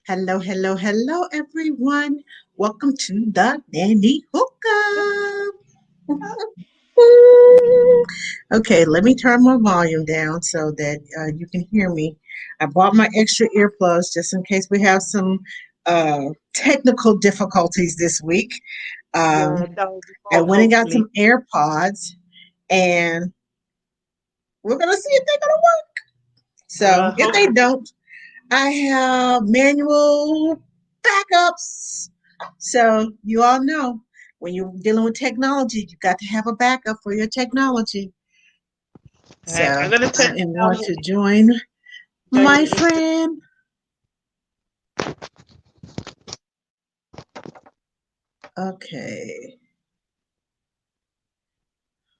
Hello, hello, hello, everyone. Welcome to the Nanny Hookup. Okay, let me turn my volume down so that you can hear me. I bought my extra earplugs just in case we have some technical difficulties this week. Yeah, Um, that would be I more went and got some hopefully. AirPods, and we're going to see if they're going to work. So if they Hope. don't, I have manual backups. So you all know when you're dealing with technology, you got to have a backup for your technology. So Right, I'm gonna I turn am down going to join join my the Insta. friend. Okay,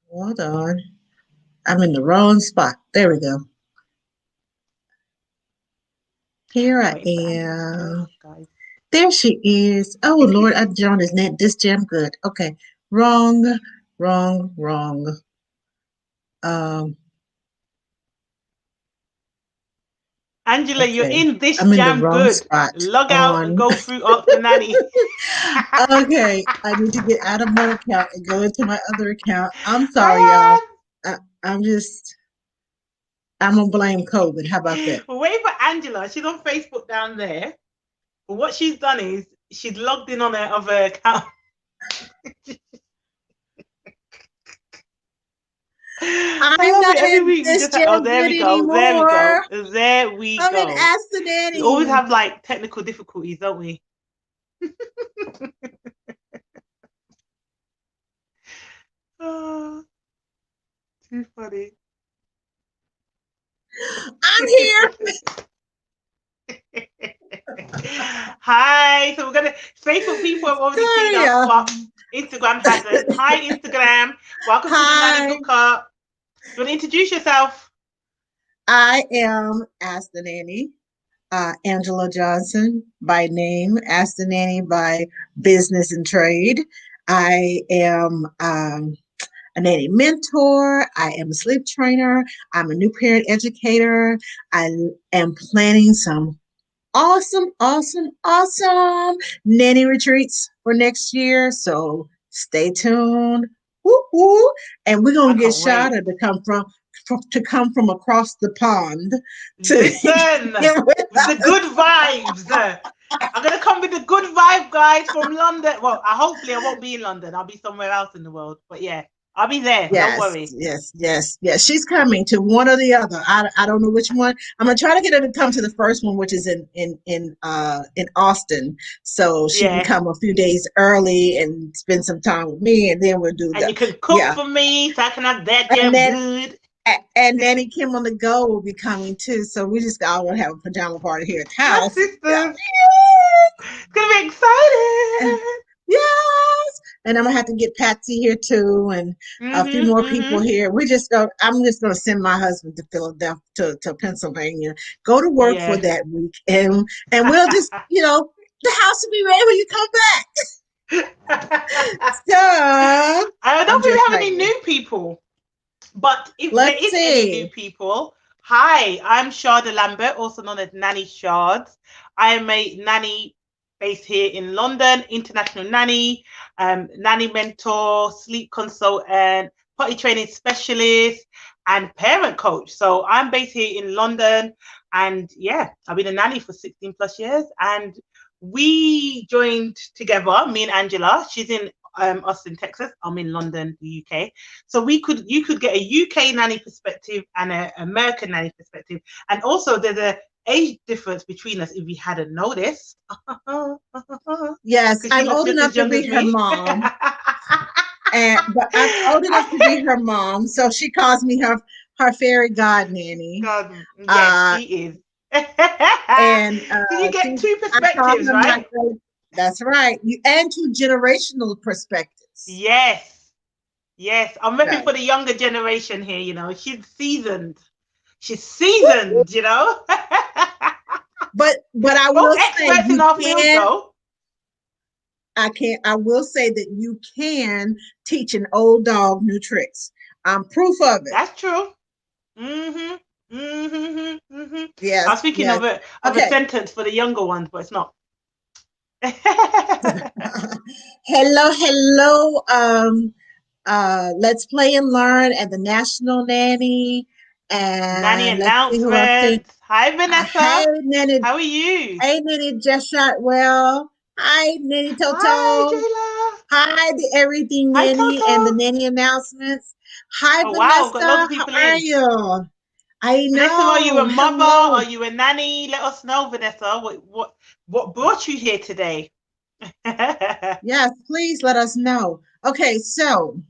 hold on. I'm in the wrong spot. There we go. Here I Waiting for Angela to join am. us, guys. There she is. Oh Lord, I joined this net this jam good. Okay, wrong, wrong. Um, Angela, you're okay, in this I'm in the jam wrong good. spot. Log out and On. go through Ask the Nanny. Okay, I need to get out of one account and go into my other account. I'm sorry, y'all. Hi, I, I'm just, I'm gonna blame COVID. How about Ann. that? We're waiting for Angela. She's on Facebook down there. But what she's done is she's logged in on her other account. I I'm love not it. Every in week we this just have, oh, jam there good we go. There we go. anymore. There we I'm in go. Ask the We always Nanny. have like technical difficulties, don't we? Oh, too funny. I'm here. Hi. So we're gonna Facebook people have already seen Sorry, us, y'all. but Instagram hasn't. Hi, Instagram. Welcome to the Nanny Hi, Hookup. You want to introduce yourself? I am Ask the Nanny. Angela Johnson by name, Ask the Nanny by business and trade. I am a nanny mentor. I am a sleep trainer. I'm a new parent educator. I am planning some awesome nanny retreats for next year. So stay tuned. Woo woo. And we're I gonna get can't Shada wait. to come from across the pond to Listen, get with with the us. good vibes. I'm gonna come with the good vibe, guys, from London. Well, hopefully I won't be in London. I'll be somewhere else in the world. But yeah, I'll be there. Don't worry. Yes. She's coming to one or the other. I don't know which one. I'm gonna try to get her to come to the first one, which is in Austin, so she can Yeah. come a few days early and spend some time with me, and then we'll do And the you can cook yeah. for me so I can have that And damn then good. and Nanny Kim on the go will be coming too. So we just all want to have a pajama party here at the My house. Yeah. sisters. It's gonna be exciting. Yes. And I'm gonna have to get Patsy here too, and a few more people Mm-hmm. here. I'm just gonna send my husband to Philadelphia to Pennsylvania, go to work for Yeah. that week, and we'll just the house will be ready when you come back. So I don't I'm think we just have any saying. new people. But if there Let's is any new see. people, hi, I'm Sharda Lambert, also known as Nanny Sharz. I am a nanny based here in London, international nanny, nanny mentor, sleep consultant, potty training specialist, and parent coach. So I'm based here in London, and yeah, I've been a nanny for 16 plus years, and we joined together, me and Angela. She's in Austin, Texas. I'm in London, the UK. So you could get a UK nanny perspective and an American nanny perspective, and also there's a age difference between us if you hadn't noticed, Yes, because I'm she's old just enough as to young as be her me. mom, and but I'm old enough to be her mom, so she calls me her fairy god nanny. God, yes, Uh, she is. and So you get she's two I call perspectives, her my right? great. That's right. You and two generational perspectives. Yes, yes. I'm repping Right. for the younger generation here. She's seasoned. She's seasoned. But I Both will say experts in you our field, can. though. I will say that you can teach an old dog new tricks. I'm proof of it. That's true. Mm-hmm. Mm-hmm, mm-hmm. I Yes, was thinking yes. of a Okay. sentence for the younger ones, but it's not. Hello, hello. Let's play and learn at the National Nanny. Nanny And let's see who else can. announcements. Hi, Hey, Vanessa. Nanny. How are you? Hey, Nanny Just Shot Well. Hi, Nanny Hi, Toto. Jayla. Hi, the Everything Hi, Nanny and the Toto. Nanny Announcements. Hi, Oh, wow. Got loads Vanessa. of How people are in. you? I Vanessa, are you a know. mother? Are Hello. you a nanny? Let us know, Vanessa. What brought you here today? Yes, please let us know. Okay, so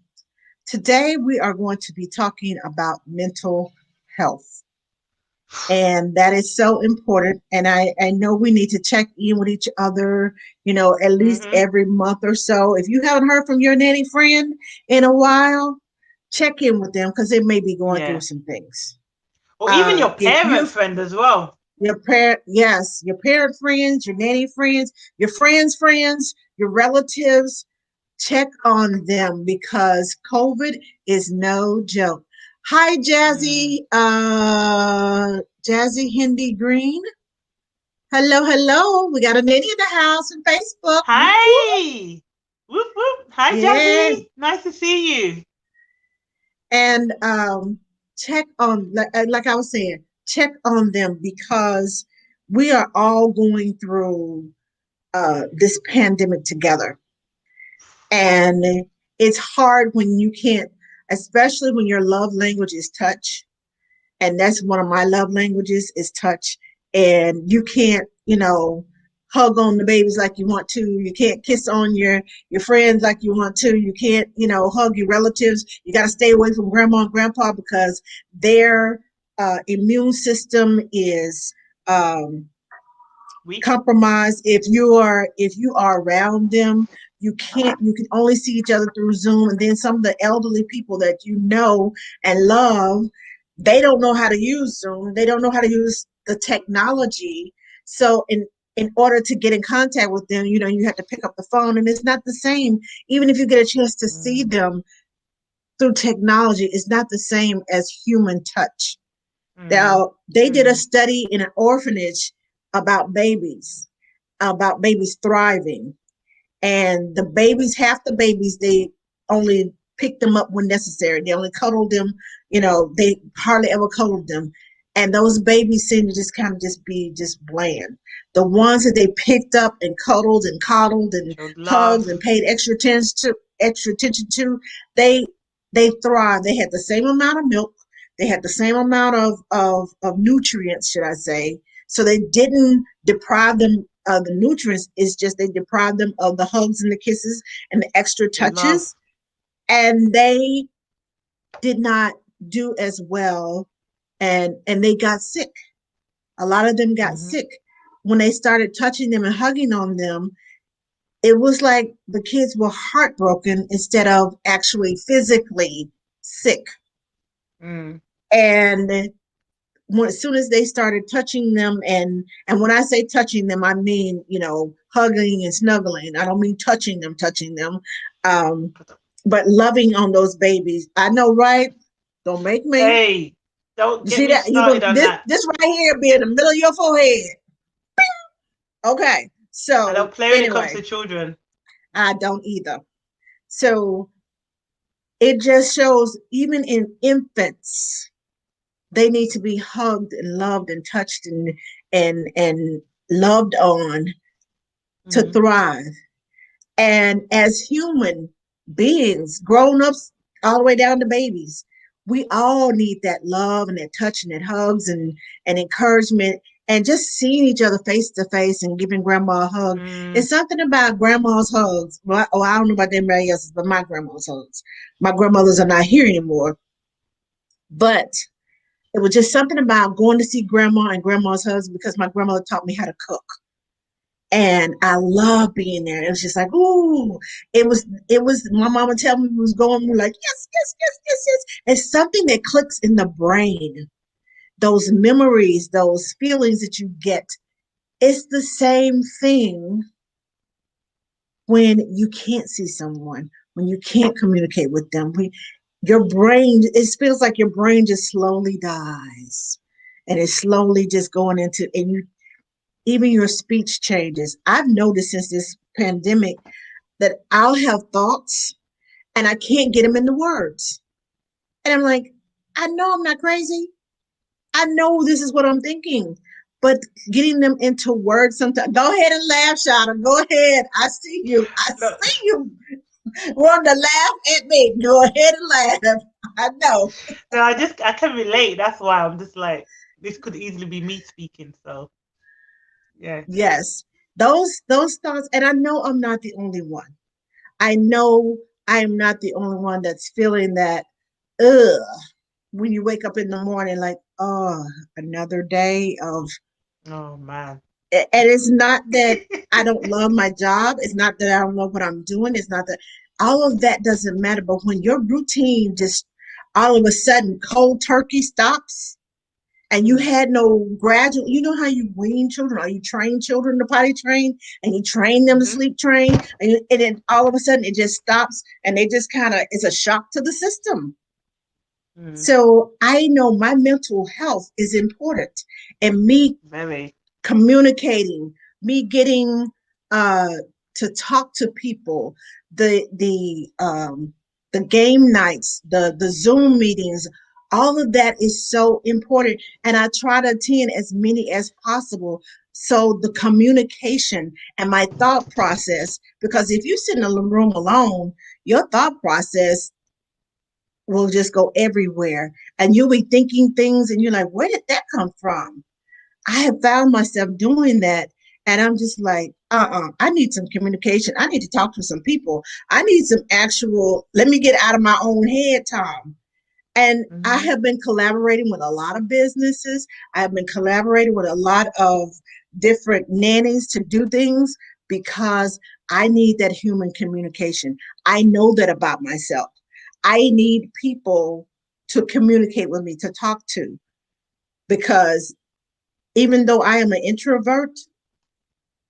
today we are going to be talking about mental health. And that is so important. And I know we need to check in with each other, at least hmm every month or so. If you haven't heard from your nanny friend in a while, check in with them because they may be going through Yeah. some things. Or even your If parent you friend as well. your parent, yes, your parent friends, your nanny friends, your friends, your relatives, check on them because COVID is no joke. Hi, Mm. Jazzy Hindi Green. Hello, hello. We got a nanny in the house on Facebook. Whoop, whoop. Hi. Whoop, whoop. Hi, Yeah. Jazzy. Nice to see you. And check on, like I was saying, check on them because we are all going through this pandemic together. And it's hard when you can't, especially when your love language is touch. And that's one of my love languages is touch. And you can't, hug on the babies like you want to. You can't kiss on your friends like you want to. You can't, hug your relatives. You got to stay away from grandma and grandpa because their immune system is um, Week. compromise. If you are around them, you can only see each other through Zoom. And then some of the elderly people that you know and love, they don't know how to use Zoom. They don't know how to use the technology. So in order to get in contact with them, you have to pick up the phone, and it's not the same. Even if you get a chance to see Mm. them through technology, it's not the same as human touch. Mm. Now, they did a Mm. study in an orphanage about babies, about babies thriving. And the babies, half the babies, they only picked them up when necessary. They only cuddled them, they hardly ever cuddled them. And those babies seem to just kind of just be just bland. The ones that they picked up and cuddled and coddled and Showed hugged and love. paid extra attention to, they they thrived. They had the same amount of milk. They had the same amount of nutrients, should I say. So they didn't deprive them of the nutrients. It's just they deprived them of the hugs and the kisses and the extra The love. touches. And they did not do as well, and they got sick. A lot of them got hmm sick. When they started touching them and hugging on them, it was like the kids were heartbroken instead of actually physically sick. Mm. And as soon as they started touching them, and when I say touching them, I mean, hugging and snuggling. I don't mean touching them, um, but loving on those babies. I know, right? Don't make me. Hey, don't You get see me that? You go started on this that. this right here be in the middle of your forehead. Okay. I So don't play when it comes anyway, to children. I don't either. So it just shows even in infants, they need to be hugged and loved and touched and loved on to hmm thrive. And as human beings, grown ups all the way down to babies, we all need that love and that touch and that hugs and encouragement and just seeing each other face to face and giving grandma a hug. Mm. It's something about grandma's hugs. Well, I don't know about anybody else's, but my grandma's hugs. My grandmothers are not here anymore, but it was just something about going to see grandma and grandma's hugs because my grandmother taught me how to cook. And I love being there. It was just like, ooh, it was my mama tell me we was going, we're like, yes, yes, yes, yes, yes. It's something that clicks in the brain. Those memories, those feelings that you get. It's the same thing when you can't see someone, when you can't communicate with them. Your brain, it feels like your brain just slowly dies. and it's slowly just going into, and you, even your speech changes. I've noticed since this pandemic that I'll have thoughts and I can't get them into words. And I'm like, I know I'm not crazy. I know this is what I'm thinking, but getting them into words sometimes. Go ahead and laugh, Shada. Go ahead. I see you. I No, see you want to laugh at me. Go ahead and laugh. I know. no, I can relate. That's why I'm just like, this could easily be me speaking. So yeah. Yes. Those thoughts, and I know I'm not the only one. I know I am not the only one that's feeling that ugh when you wake up in the morning like, oh, another day of, Oh man. and it's not that I don't love my job. It's not that I don't love what I'm doing. It's not that all of that doesn't matter. But when your routine just all of a sudden cold turkey stops and you Mm. had no gradual, you know how you wean children or you train children to potty train and you train them to Mhm. sleep train, and then all of a sudden it just stops and they just kind of, it's a shock to the system. Mm. So I know my mental health is important, and me Very. communicating, me getting uh to talk to people, the game nights, the Zoom meetings, all of that is so important. And I try to attend as many as possible. So the communication and my thought process, because if you sit in a room alone, your thought process will just go everywhere and you'll be thinking things and you're like, where did that come from? I have found myself doing that. And I'm just like, I need some communication. I need to talk to some people. I need some actual, let me get out of my own head time. And I Mhm. have been collaborating with a lot of businesses. I have been collaborating with a lot of different nannies to do things because I need that human communication. I know that about myself. I need people to communicate with me, to talk to, because even though I am an introvert,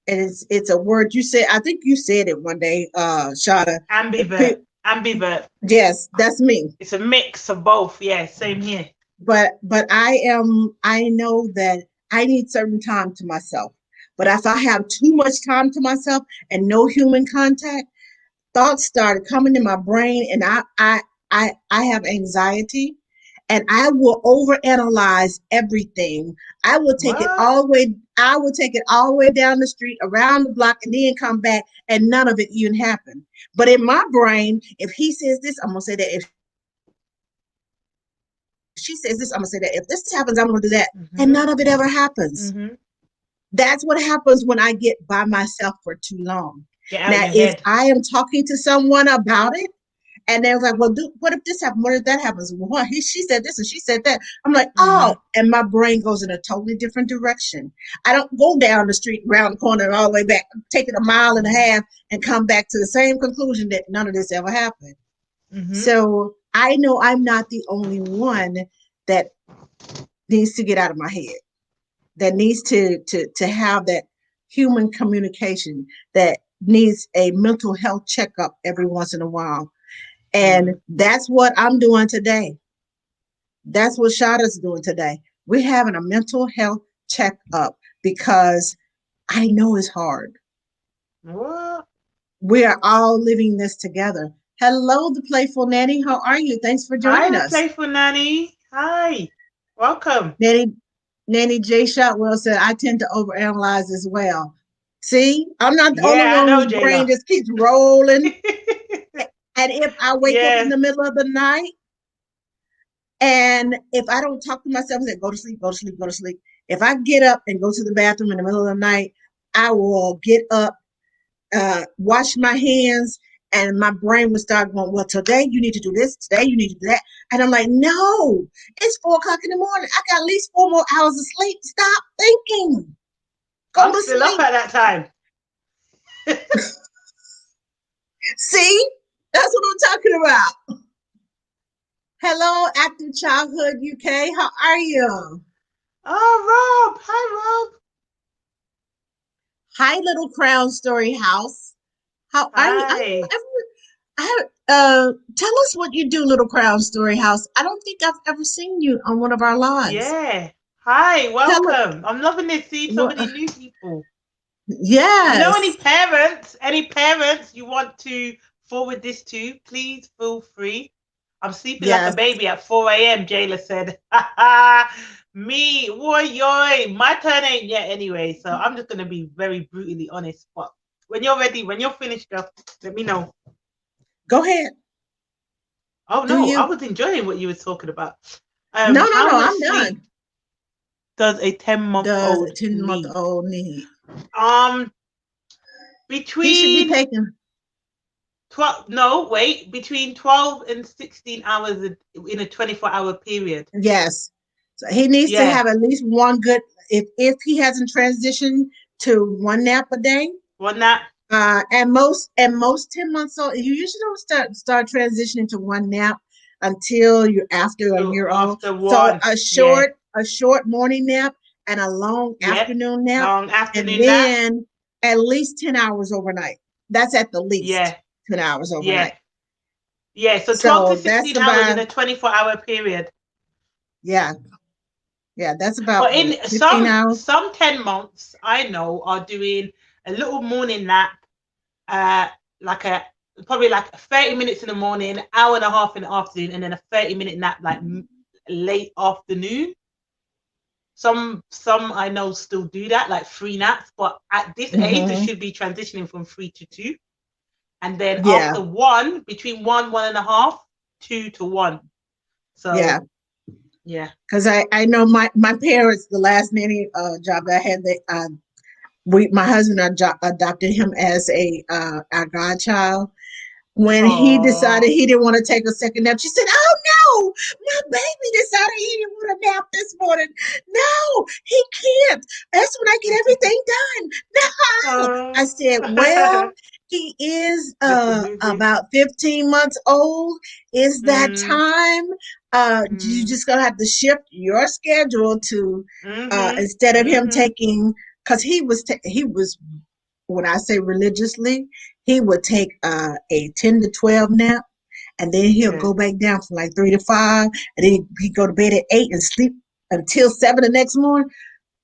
and it's a word you said. I think you said it one day, Shada. Ambivert. Ambivert. Yes, that's me. It's a mix of both. Yeah, same here. But I am. I know that I need certain time to myself. But if I have too much time to myself and no human contact, thoughts started coming in my brain, and I have anxiety, and I will overanalyze everything. I will take it What? all the way. I will take it all the way down the street, around the block, and then come back, and none of it even happened. But in my brain, if he says this, I'm gonna say that. If she says this, I'm gonna say that. If this happens, I'm gonna do that. And none of it ever happens. Mhm. That's what Mhm. happens when I get by myself for too long. Now, if I am Get out your talking to head. someone about it, and they're like, well, what if this happens? What if that happens? Well, she said this and she said that. I'm like, oh, and my Mhm. brain goes in a totally different direction. I don't go down the street, around the corner, and all the way back, take it a mile and a half, Mhm. and come back to the same conclusion that none of this ever happened. Mhm. So I know I'm not the only one that needs to get out of my head, that needs to have that human communication, that needs a mental health checkup every once in a while. And Mm. that's what I'm doing today. That's what Shada's doing today. We're having a mental health checkup because I know it's hard. What? We are all living this together. Hello, the playful nanny. How are you? Thanks for Hi, joining the us. playful nanny. Hi. Welcome. Nanny Nanny J. Shotwell said, I tend to overanalyze as well. See, I'm not the only Yeah, I one know, whose brain Jayla. just keeps rolling. And if I wake up in Yeah. the middle of the night and if I don't talk to myself and say, go to sleep, go to sleep, go to sleep, if I get up and go to the bathroom in the middle of the night, I will get up, wash my hands, and my brain will start going, well, today you need to do this, today you need to do that. And I'm like, no, it's 4 o'clock in the morning. I got at least 4 more hours of sleep. Stop thinking. Go I'm to still up sleep. at that time. See? That's what I'm talking about. Hello, Active Childhood UK. How are you? Oh, Rob. Hi, Rob. Hi, Little Crown Story House. How are you? Hi. Tell us what you do, Little Crown Story House. I don't think I've ever seen you on one of our lives. Yeah. Hi, Tell us. welcome. I'm loving this. Seeing so many new people. You know, Yes, any parents you want to forward this to, please feel free. I'm sleeping like a yes, baby at 4 a.m., Jayla said. Me, boy, yoy, my turn ain't yet anyway, so I'm just going to be very brutally honest. But when you're ready, when you're finished, girl, let me know. go ahead. Oh, Do no, I you? was enjoying what you were talking about. No, no, How no. much I'm sleep done. does a 10-month Does a old 10-month need? old need? Um, He should be between taking. 12, no, wait, between 12 and 16 hours in a 24-hour period. Yes. So he needs to Yeah, have at least one good. If he hasn't transitioned to one nap a day, one nap. and most 10 months old, you usually don't start transitioning to one nap until you're after a So year old. after So one, a yeah, short morning nap and a long yep, afternoon nap, long and afternoon nap. then at least 10 hours overnight. That's at the least Yeah, 10 hours yeah, overnight. yeah. So 12 to So that's 16 hours in about, a 24-hour period. yeah, yeah, that's about But what, in 15 hours. some 10 months, I know are doing a little morning nap, uh, like a probably like 30 minutes in the morning, hour and a half in the afternoon, and then a 30-minute nap like late afternoon. Some I know still do that, like 3 naps, but at this age, they Hmm. should be transitioning from 3 to 2. And then Yeah, after one, between one and a half, 2 to 1. yeah. So yeah. Because I know my parents, the last nanny job I had, they my husband adopted him as our godchild. When he decided Oh. he didn't want to take a second nap, she said, "Oh no, my baby decided he didn't want to nap this morning. No, he can't. That's when I get everything done. No." I said, "Well, he is Just a movie. about 15 months old. Is that Mm, time? You mm, just gonna have to shift your schedule to mm-hmm, instead of him mm-hmm. taking, because he was, when I say religiously, he would take a 10 to 12 nap, and then he'll Yeah. go back down from like 3 to 5, and then he'd go to bed at 8 and sleep until 7 the next morning.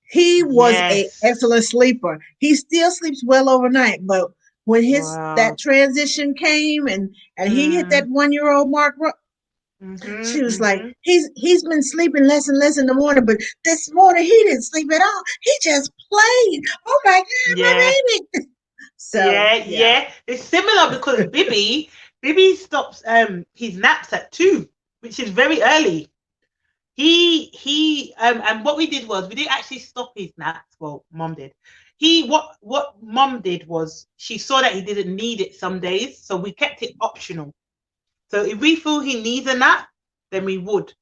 He was a Yes. excellent sleeper. He still sleeps well overnight, but when his that Wow. transition came, and he hit that Mm, 1 year old mark, mm-hmm, she was like, mm-hmm. he's been sleeping less and less in the morning, but this morning he didn't sleep at all. He just played. Oh my God, Yeah. my baby. So Yeah, yeah. yeah. It's similar because Bibi stops his naps at 2, which is very early. He and what we did was we didn't actually stop his naps. Well, mom did. What mom did was she saw that he didn't need it some days, so we kept it optional. So if we feel he needs a nap, then we would.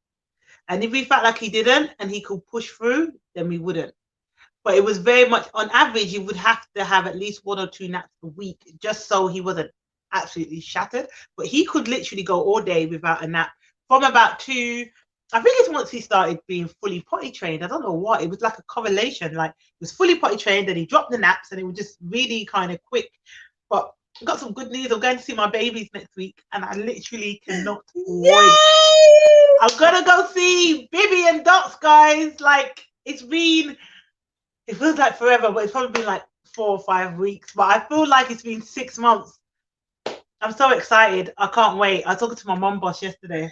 And if we felt like he didn't and he could push through, then we wouldn't. But it was very much on average, he would have to have at least 1 or 2 naps a week just so he wasn't absolutely shattered. But he could literally go all day without a nap from about 2. I think it's once he started being fully potty trained. I don't know what. It was like a correlation. Like he was fully potty trained and he dropped the naps and it was just really kind of quick. But I got some good news. I'm going to see my babies next week and I literally cannot wait. Yay! I'm gonna go see Bibi and Dots, guys. Like it feels like forever, but it's probably been like 4 or 5 weeks. But I feel like it's been 6 months. I'm so excited. I can't wait. I was talking to my mom boss yesterday,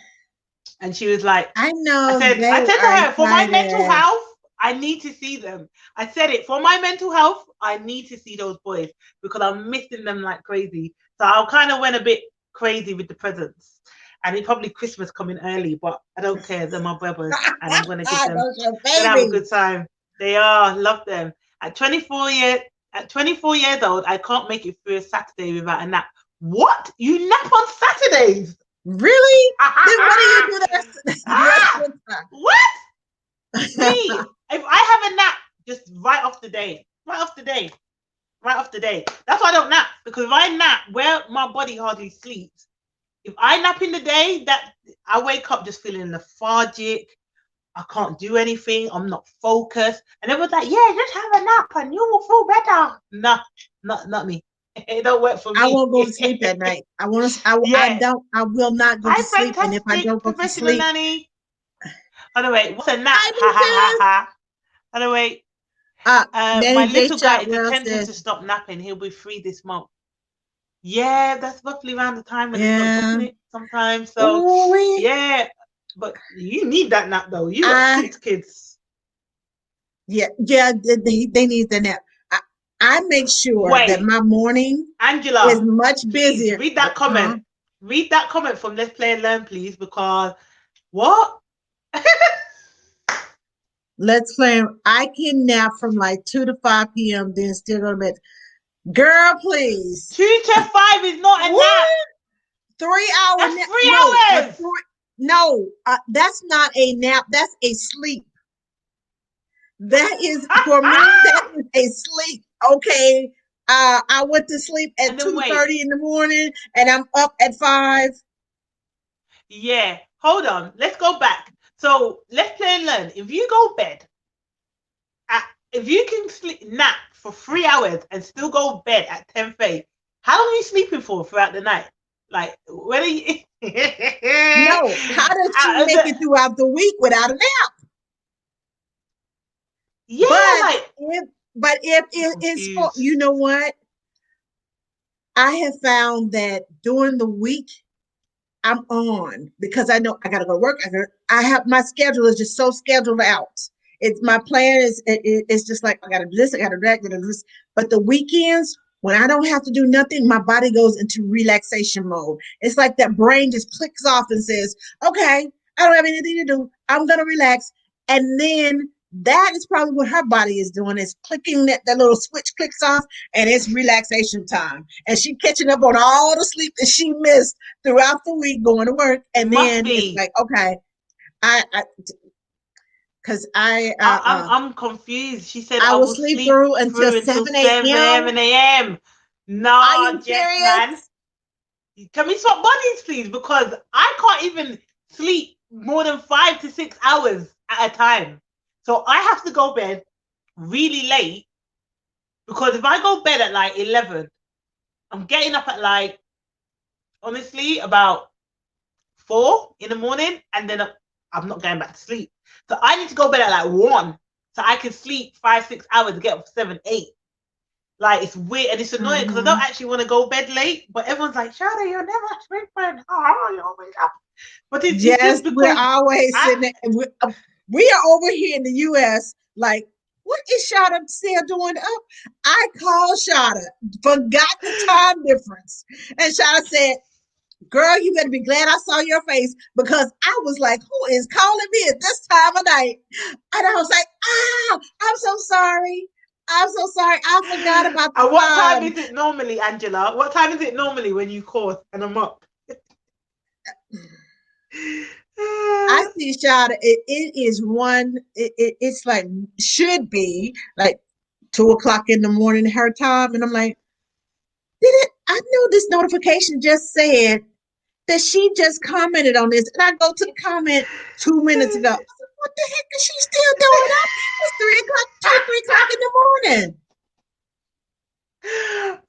and she was like, I I know said, they I said to are her, for my mental excited. health, I need to see them. I said it for my mental health. I need to see those boys because I'm missing them like crazy. So I kind of went a bit crazy with the presents. And it's probably Christmas coming early, but I don't care. They're my brothers, and I'm gonna give them. Those your Gonna have a good babies. time. They are. Love them. At 24 years, at 24 years old, I can't make it through a Saturday without a nap. What? You nap on Saturdays? Really? Then what do you do the rest Ah, of the what? Me, time? if I have a nap, just right off the day, right off the day, right off the day. That's why I don't nap because if I nap, where my body hardly sleeps. If I nap in the day, that I wake up just feeling lethargic. I can't do anything. I'm not focused. And everyone's like, "Yeah, just have a nap and you will feel better." No, not me. It don't work for I me. won't go to sleep at night. I want to. I Yeah. don't. I will not go to Hi, sleep. And if I fantastic don't go to professional sleep, nanny. By the way, what's a nap? hi, Ha ha ha bitches. ha. Anyway, Nanny my J little guy is Shotwell attempting says, to stop napping. He'll be 3 this month. Yeah, that's roughly around the time when they start yeah. dropping it sometimes. So, Ooh, yeah, but you need that nap though. You got 6 kids. yeah, they need the nap. I make sure that Wait, my morning is Angela, much please busier. read that comment. Read that comment from Let's Play and Learn, please, because what? Let's Play. I can nap from like 2 to 5 p.m. then still go to bed. Girl, please. 2 to 5 is not a What? nap. 3 hour That's nap? 3 No, hours. no, that's not a nap. That's a sleep. That is for me. That is a sleep. Okay. I went to sleep at And then 2:30 in the morning, and I'm up at 5. Yeah, hold on. Let's go back. So Let's Play and Learn. If you go bed, if you can nap for 3 hours and still go bed at 10:30, how long are you sleeping for throughout the night? Like, when are you? No, how does she make it throughout the week without a nap? Yeah, But if it's for, you know what? I have found that during the week I'm on because I know I got to go to work. I have my schedule is just so scheduled out. It's my plan is it's just like I got to do this, I got to do that, got to do this. But the weekends when I don't have to do nothing, my body goes into relaxation mode. It's like that brain just clicks off and says, "Okay, I don't have anything to do. I'm gonna relax." And then that is probably what her body is doing, is clicking that little switch clicks off, and it's relaxation time. And she catching up on all the sleep that she missed throughout the week going to work. And then it's like, okay, I because I'm confused. She said I I will will sleep sleep through until through until 7 a.m. 7 a.m. Are Nah, you Jess, man. serious? Can we swap bodies, please? Because I can't even sleep more than 5 to 6 hours at a time. So I have to go bed really late, because if I go bed at like 11, I'm getting up at like, honestly, about 4 in the morning, and then I'm not going back to sleep. So I need to go bed at like 1 so I can sleep 5, 6 hours to get up 7, 8. Like, it's weird and it's annoying because I don't actually want to go bed late, but everyone's like, Shada, you're never sleeping. Oh, you're always up. But it's just because we're always sitting there. We are over here in the US, like, what is Shada still doing up? I called Shada, forgot the time difference. And Shada said, girl, you better be glad I saw your face, because I was like, who is calling me at this time of night? And I was like, I'm so sorry. I'm so sorry. I forgot about the And what time is it normally, Angela? What time is it normally when you call and I'm up? I see Shada. It is it's like, should be like 2 o'clock in the morning her time. And I'm like, I know this notification just said that she just commented on this. And I go to the comment 2 minutes ago. I said, what the heck is she still doing up? It's 3 o'clock in the morning.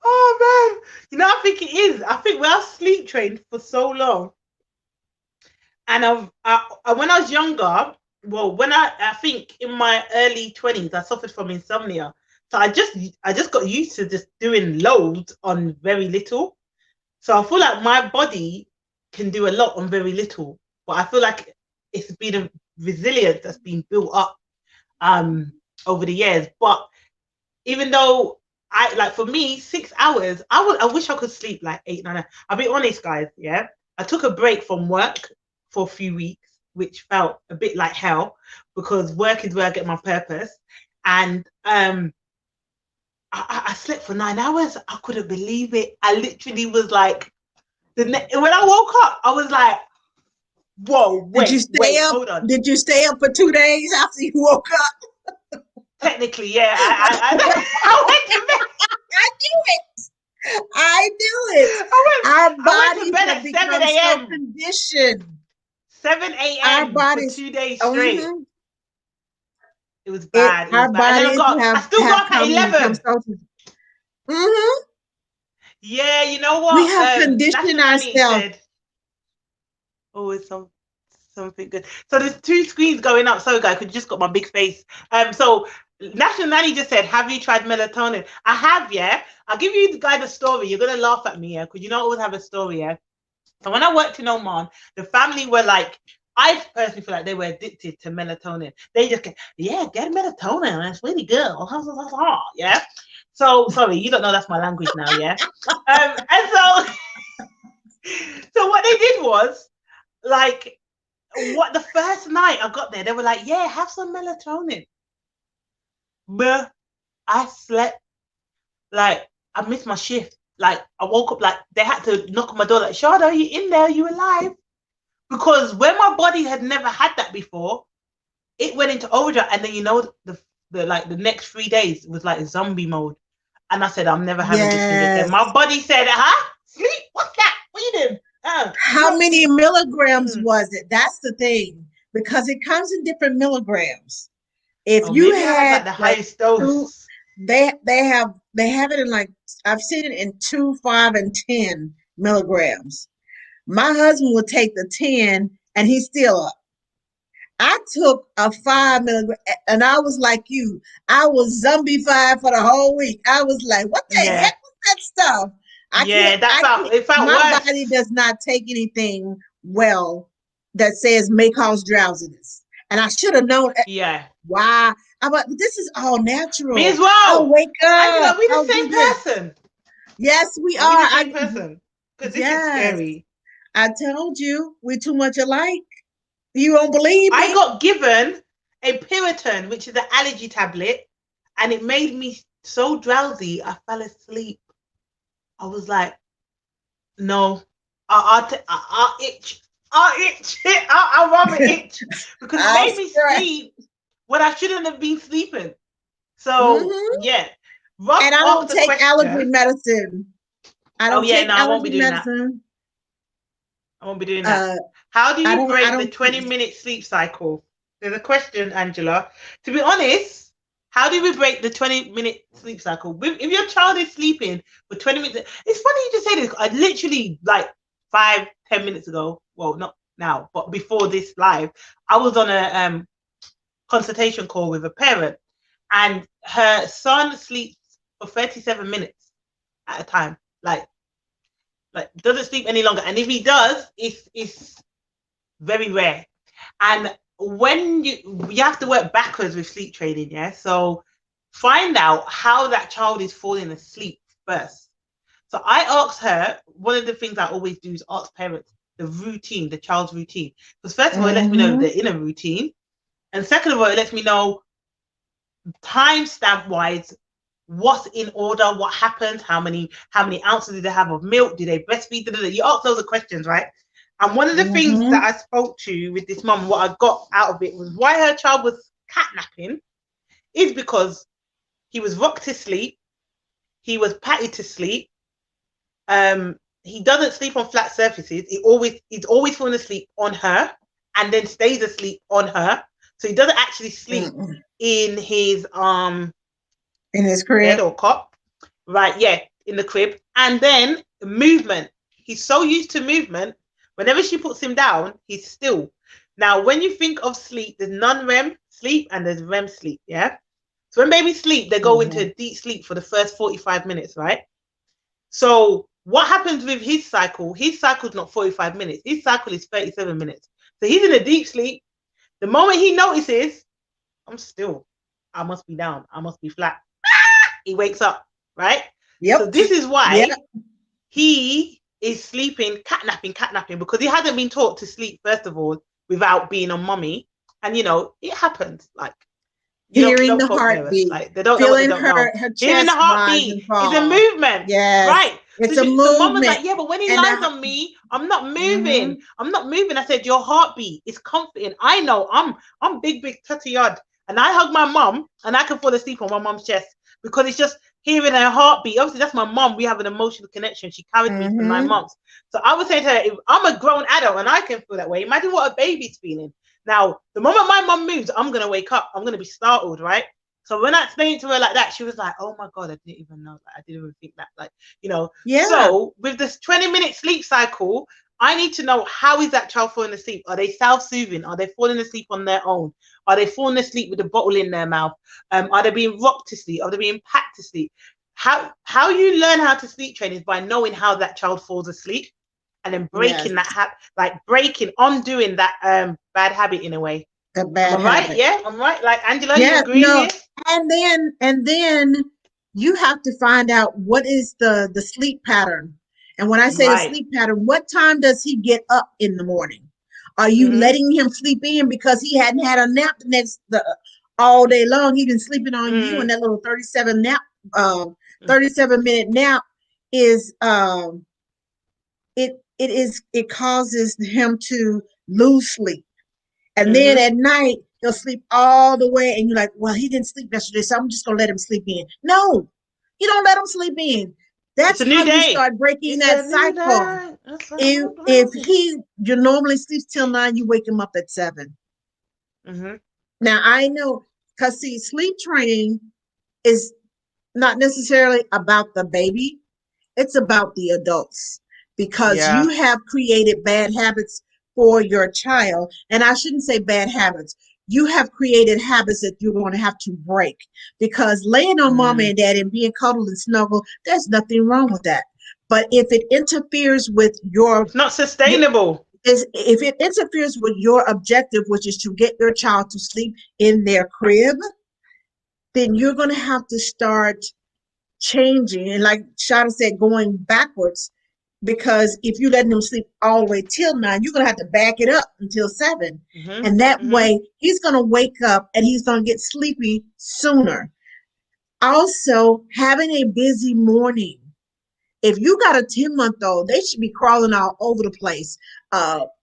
Oh man. You know, I think it is. I think we have sleep trained for so long. And when I was younger, well, when I think in my early 20s, I suffered from insomnia. So I just got used to just doing loads on very little. So I feel like my body can do a lot on very little, but I feel like it's been a resilience that's been built up over the years. But even though for me, 6 hours, I wish I could sleep like 8, 9 hours. I'll be honest, guys. Yeah, I took a break from work for a few weeks, which felt a bit like hell, because work is where I get my purpose. And I slept for 9 hours. I couldn't believe it. I literally was like, when I woke up, I was like, whoa, wait, hold on. Did you stay up for 2 days after you woke up? Technically, yeah. I went to bed. I knew it. I went to bed at 7 a.m. So conditioned. 7 a.m. for 2 days straight. It was bad. Our bodies I still got up at 11. Yeah, you know what? We have conditioned ourselves. Said, oh, it's so something good. So there's two screens going up. Sorry, guys, could you just got my big face? So National Nanny just said, "Have you tried melatonin?" I have, yeah. I'll give you guys a story. You're gonna laugh at me, yeah, because you don't always have a story, yeah. So when I worked in Oman, the family were like, I personally feel like they were addicted to melatonin. They just get, yeah, get melatonin. It's really good. Yeah. So sorry, you don't know that's my language now, yeah. And so, so what they did was like, what the first night I got there, they were like, yeah, have some melatonin. But I slept like I missed my shift. Like I woke up like they had to knock on my door, like, Shada, are you in there? Are you alive? Because when my body had never had that before, it went into overdrive, and then the next 3 days was like zombie mode. And I said, I'm never having this thing again. My body said, huh? Sleep? What's that? What are you doing? How many milligrams was it? That's the thing, because it comes in different milligrams. If you maybe I had like the highest dose. They have it in like, I've seen it in 2, 5, and 10 milligrams. My husband will take the 10 and he's still up. I took a 5 milligram and I was like you. I was zombified for the whole week. I was like, what the heck was that stuff? My body does not take anything well that says may cause drowsiness. And I should have known. Yeah. Why? But this is all natural. Me as well. I'll wake up. We're the same person. Yes, we are. We're the same person. Because this is scary. I told you, we're too much alike. You won't believe me. I got given a Piriton, which is an allergy tablet, and it made me so drowsy, I fell asleep. I was like, no, I'll itch. I'll rather itch. Because it made me sleep when I shouldn't have been sleeping. So, yeah. And I don't take allergy medicine. I won't be doing that. I won't be doing that. How do you break the 20-minute sleep cycle? There's a question, Angela. To be honest, how do we break the 20-minute sleep cycle? If your child is sleeping for 20 minutes, it's funny you just say this. I literally, like 5-10 minutes ago, well, not now, but before this live, I was on a consultation call with a parent, and her son sleeps for 37 minutes at a time. Like doesn't sleep any longer, and if he does, it's very rare. And when you have to work backwards with sleep training, yeah. So find out how that child is falling asleep first. So I asked her, one of the things I always do is ask parents the routine, the child's routine, because first of all, it lets me know they're in a routine, and second of all, it lets me know timestamp wise what's in order, what happened, how many ounces did they have of milk, did they breastfeed, you ask those questions, right? And one of the things that I spoke to with this mum, what I got out of it was why her child was catnapping is because he was rocked to sleep, he was patted to sleep, he doesn't sleep on flat surfaces, he's always falling asleep on her and then stays asleep on her, so he doesn't actually sleep in his crib or cot, right? Yeah, in the crib. And then movement, he's so used to movement, whenever she puts him down, he's still. Now when you think of sleep, there's non-REM sleep and there's REM sleep, yeah. So when babies sleep, they go into deep sleep for the first 45 minutes, right? So what happens with his cycle is not 45 minutes, his cycle is 37 minutes. So he's in a deep sleep. The moment he notices, I'm still, I must be down, I must be flat, he wakes up, right? Yep. So this is why he is sleeping, catnapping, because he hasn't been taught to sleep, first of all, without being on mommy. And, it happens. Like, hearing the heartbeat, like, they don't feeling know her chest, hearing the heartbeat is a movement. Yes. Right. It's a movement. Mom was like, yeah, but when he lies on me, I'm not moving. I'm not moving. I said, your heartbeat is comforting. I know I'm big tutty yard. And I hug my mom and I can fall asleep on my mom's chest because it's just hearing her heartbeat. Obviously, that's my mom. We have an emotional connection. She carried me for 9 months. So I would say to her, if I'm a grown adult and I can feel that way, imagine what a baby's feeling. Now, the moment my mom moves, I'm going to wake up. I'm going to be startled, right? So when I explained it to her like that, she was like, "Oh my God, I didn't even know. Like, I didn't even think that. Like, Yeah. So with this 20-minute sleep cycle, I need to know, how is that child falling asleep? Are they self-soothing? Are they falling asleep on their own? Are they falling asleep with a bottle in their mouth? Are they being rocked to sleep? Are they being packed to sleep? How you learn how to sleep train is by knowing how that child falls asleep, and then breaking Yes. that undoing that bad habit in a way. A Am bad I right? habit. Yeah, I'm right. Like, Angela, you Yes. agreeing No. here? And then you have to find out what is the sleep pattern. And when I say the Right. sleep pattern, what time does he get up in the morning? Are you Mm-hmm. letting him sleep in because he hadn't had a nap all day long? He's been sleeping on you, and Mm. that little 37-minute nap is it causes him to lose sleep. And then Mm-hmm. at night, he'll sleep all the way. And you're like, well, he didn't sleep yesterday, so I'm just going to let him sleep in. No, you don't let him sleep in. It's That's a new how you day. start breaking It's that a new cycle. day. It's a If, new if day. you normally sleeps till 9, you wake him up at 7. Mm-hmm. Now, I know, because see, sleep training is not necessarily about the baby, it's about the adults, because Yeah. you have created bad habits for your child. And I shouldn't say bad habits. You have created habits that you're going to have to break, because laying on mama Mm. and daddy and being cuddled and snuggled, there's nothing wrong with that. But if it interferes with It's not sustainable. if it interferes with your objective, which is to get your child to sleep in their crib, then you're going to have to start changing. And like Shada said, going backwards, because if you let him sleep all the way till 9, you're going to have to back it up until 7. Mm-hmm. And that Mm-hmm. way he's going to wake up and he's going to get sleepy sooner. Also, having a busy morning. If you got a 10-month-old, they should be crawling all over the place,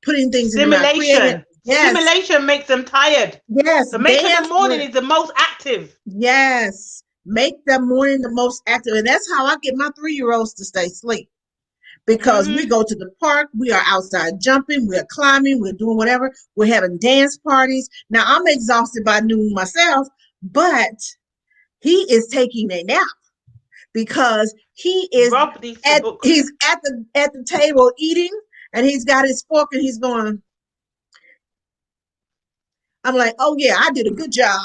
putting things in their mouth, creating. Stimulation. Yes, Stimulation makes them tired. yes, So make sure the dance morning with. is the most active. Yes, make the morning the most active. And that's how I get my 3-year-olds to stay asleep, because we Mm-hmm. go to the park, we are outside jumping, we're climbing, we're doing whatever, we're having dance parties. Now I'm exhausted by noon myself, but he is taking a nap, because he is Rob needs to at book. he's at the table eating, and he's got his fork and he's going. I'm like, oh yeah, I did a good job.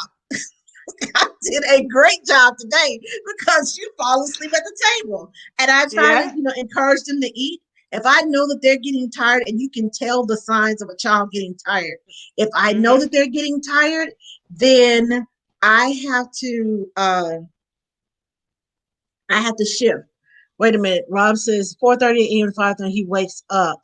I did a great job today, because you fall asleep at the table. And I try to, Yeah. encourage them to eat. If I know that they're getting tired, and you can tell the signs of a child getting tired. If I know Mm-hmm. that they're getting tired, then I have to uh I have to shift. Wait a minute. Rob says 4:30 a.m. 5:30 he wakes up.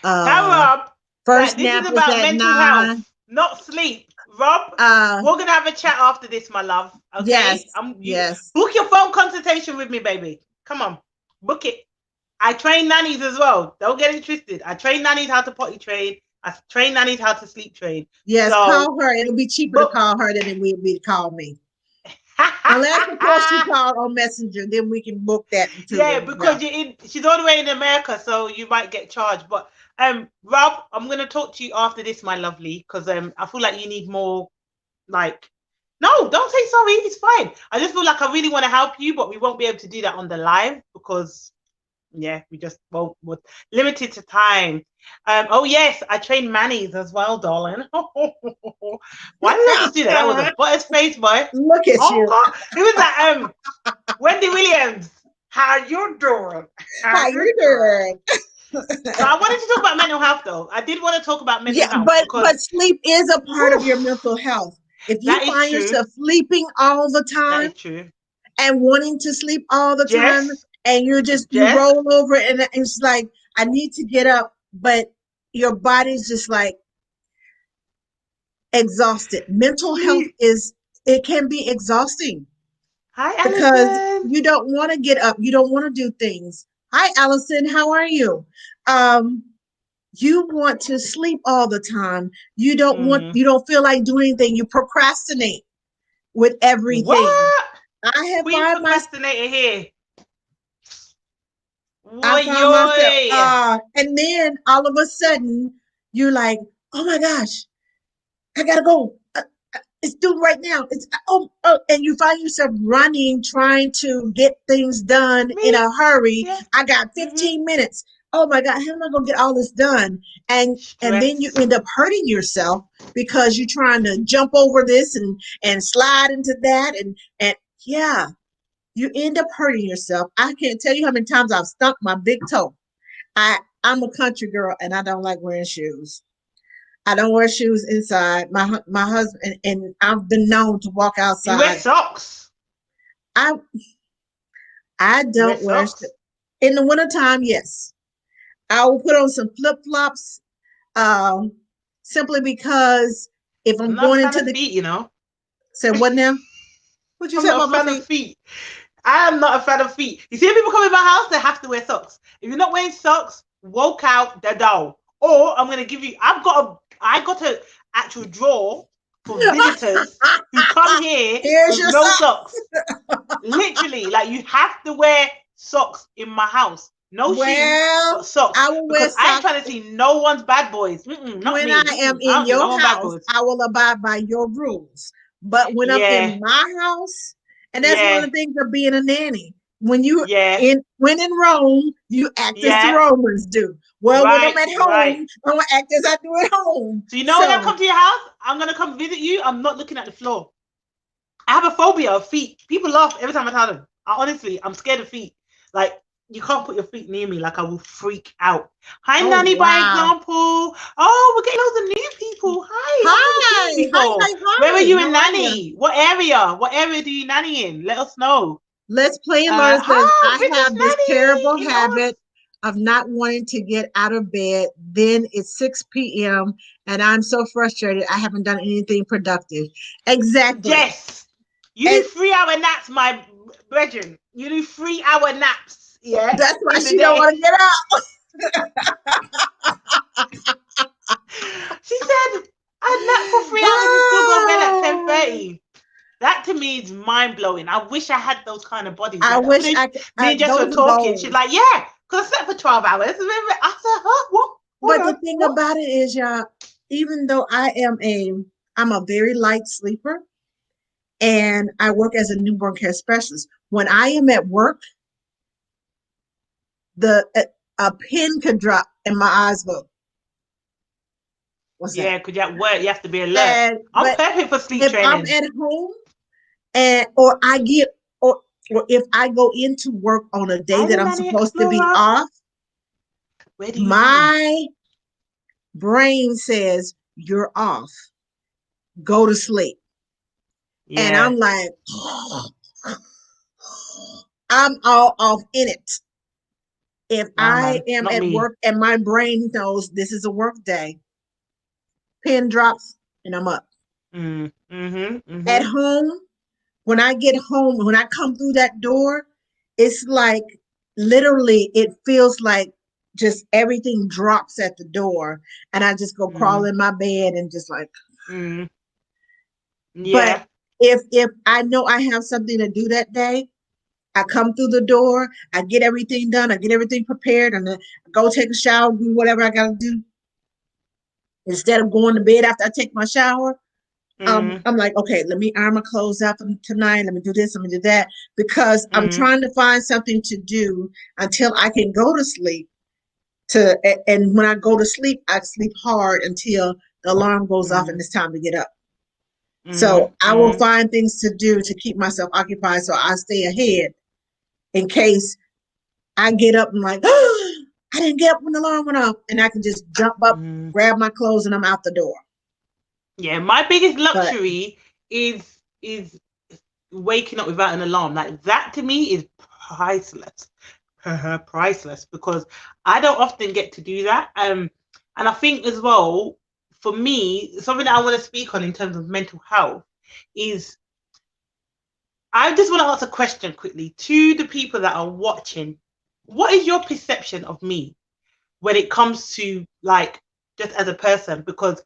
Tell Uh Rob First that this is nap is about at mental 9. health, not sleep. Rob, Uh we're gonna have a chat after this, my love. Okay? yes, You yes. book your phone consultation with me, baby. Come on, book it. I train nannies as well. Don't get it twisted. I train nannies how to potty train. I train nannies how to sleep train. Yes, So, call her. It'll be cheaper to but call her than it will be to call me. Unless, of course, she called on Messenger, then we can book that too yeah, as well. because she's all the way in America, so you might get charged. But Rob, I'm gonna talk to you after this, my lovely, because I feel like you need more. Like, no, don't say sorry. It's fine. I just feel like I really want to help you, but we won't be able to do that on the live because, yeah, we just won't. We're limited to time. Oh yes, I train Manny's as well, darling. Why did I just do that? That was a butter's face, boy. Look at Oh you. God, who was that? Wendy Williams. How you doing? How How you you doing? doing? So I wanted to talk about mental health, though. I did want to talk about mental Yeah, health but because, sleep is a part of whew, your mental health. If you that is find true. yourself sleeping all the That time is true. and wanting to sleep all the time, Jess, and you Jess, roll over and it's like, I need to get up, but your body's just like exhausted. Mental health she. it can be exhausting, Hi, because Alison. you don't want to get up, you don't want to do things. Hi, Allison, how are you? Um, you want to sleep all the time. Mm. You don't feel like doing anything. You procrastinate with everything. What? I have Queen find my procrastinator here. I What, found myself, yoy? and then all of a sudden you're like, oh my gosh, I gotta go. It's due right now. It's and you find yourself running, trying to get things done in Me? a hurry. Yeah. I got Mm-hmm. 15 minutes. Oh my God, how am I gonna get all this done? And then you Stress. end up hurting yourself because you're trying to jump over this and slide into that and yeah, you end up hurting yourself. I can't tell you how many times I've stumped my big toe. I'm a country girl and I don't like wearing shoes. I don't wear shoes inside. My husband and I've been known to walk You wear outside. socks. I I You wear don't wear socks. in the wintertime, yes. I will put on some flip-flops, um, simply because if I'm I'm not a going fan into of the feet, you know. say what now? What you I'm say not a about my fan of feet? feet. I am not a fan of feet. You see, when people come in my house, they have to wear socks. If you're not wearing socks, walk out the door. Or I'm gonna give you. I got a actual drawer for visitors who come here Here's with your no sock. socks. Literally, like you have to wear socks in my house. No shoes, Well, but socks. I will wear Because I ain't socks. trying to see no one's bad boys. Not When I me. am I in don't do no your one bad house, boys. I will abide by your rules. But when I'm Yeah, in my house, and that's one of yeah, the things of being a nanny. When you yeah, when in Rome, you act as the yeah. Romans do. Well, when I'm Right, at right. home, I'm gonna act as I do at home. So you know when I So, come to your house, I'm gonna come visit you. I'm not looking at the floor. I have a phobia of feet. People laugh every time I tell them. I'm scared of feet. Like you can't put your feet near me. Like I will freak out. Hi, oh Nanny. By wow. example. Oh, we're getting loads of new people. Hi, I haven't seen you Hi, hi, before. hi, Where are hi. you in How are you? nanny? What area? What area do you nanny in? Let us know. Let's Play and Learn says, I British have this terrible nanny in habit us. of not wanting to get out of bed. Then it's 6 p.m. and I'm so frustrated. I haven't done anything productive. Exactly. Yes. You do And 3 hour naps, my brethren. You do 3 hour naps, yeah, that's why in the she don't day. want to get up. She said, I'd nap for 3 hours and still go to bed at Oh, 10:30. That to me is mind blowing. I wish I had those kind of bodies. I Like the other wish day, me and Jess those were are talking. She's goals. like, yeah, because I slept for 12 hours. I said, huh? What? Hold But the on. thing What? about it is, y'all, even though I'm a very light sleeper and I work as a newborn care specialist, when I am at work, the a pin could drop and my eyes go, what's that? Yeah, because you're at work, you have to be alert. And I'm but perfect for sleep if I'm training. at home and or I get or if I go into work on a day Hi, that the I'm Nanny supposed to be Explorer. off, Where do you nanny? my brain says you're off. Go to sleep. And Yeah. I'm like, I'm all off in it. If Nah, I man, am not at me. work and my brain knows this is a work day, pin drops and I'm up. At Mm-hmm. home, when I get home, when I come through that door, it's like literally, it feels like just everything drops at the door, and I just go crawl Mm, in my bed and just like. mm, But yeah. if I know I have something to do that day, I come through the door, I get everything done, I get everything prepared, and then go take a shower, do whatever I gotta do. Instead of going to bed after I take my shower, Mm, I'm like, okay, let me iron my clothes out for tonight. Let me do this. Let me do that because I'm mm, trying to find something to do until I can go to sleep. And when I go to sleep, I sleep hard until the alarm goes off and mm, it's time to get up. mm, So I will mm. find things to do to keep myself occupied, so I stay ahead in case I get up and like, oh, I didn't get up when the alarm went off, and I can just jump up, Mm. grab my clothes, and I'm out the door. Yeah, my biggest But luxury is waking up without an alarm. Like that to me is priceless. Priceless because I don't often get to do that. And I think as well, for me, something that I want to speak on in terms of mental health is I just want to ask a question quickly to the people that are watching. What is your perception of me when it comes to like just as a person? Because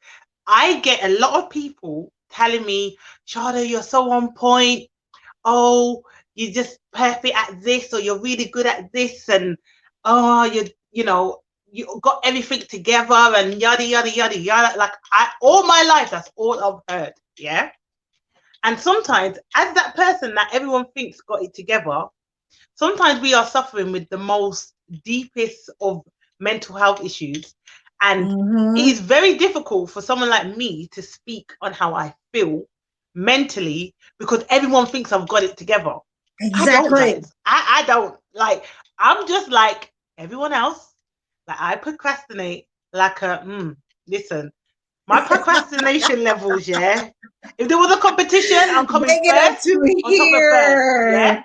I get a lot of people telling me, Shada, you're so on point. Oh, you're just perfect at this, or you're really good at this, and oh, you got everything together, and yada yada yada yada. Like all my life, that's all I've heard. Yeah. And sometimes, as that person that everyone thinks got it together, sometimes we are suffering with the most deepest of mental health issues. And it is very difficult for someone like me to speak on how I feel mentally because everyone thinks I've got it together. I don't, Exactly. guys. I don't. Like, I'm just like everyone else. Like, I procrastinate like listen, my procrastination levels, yeah. If there was a competition, I'm coming Bring it up first, to on top of first, yeah. here.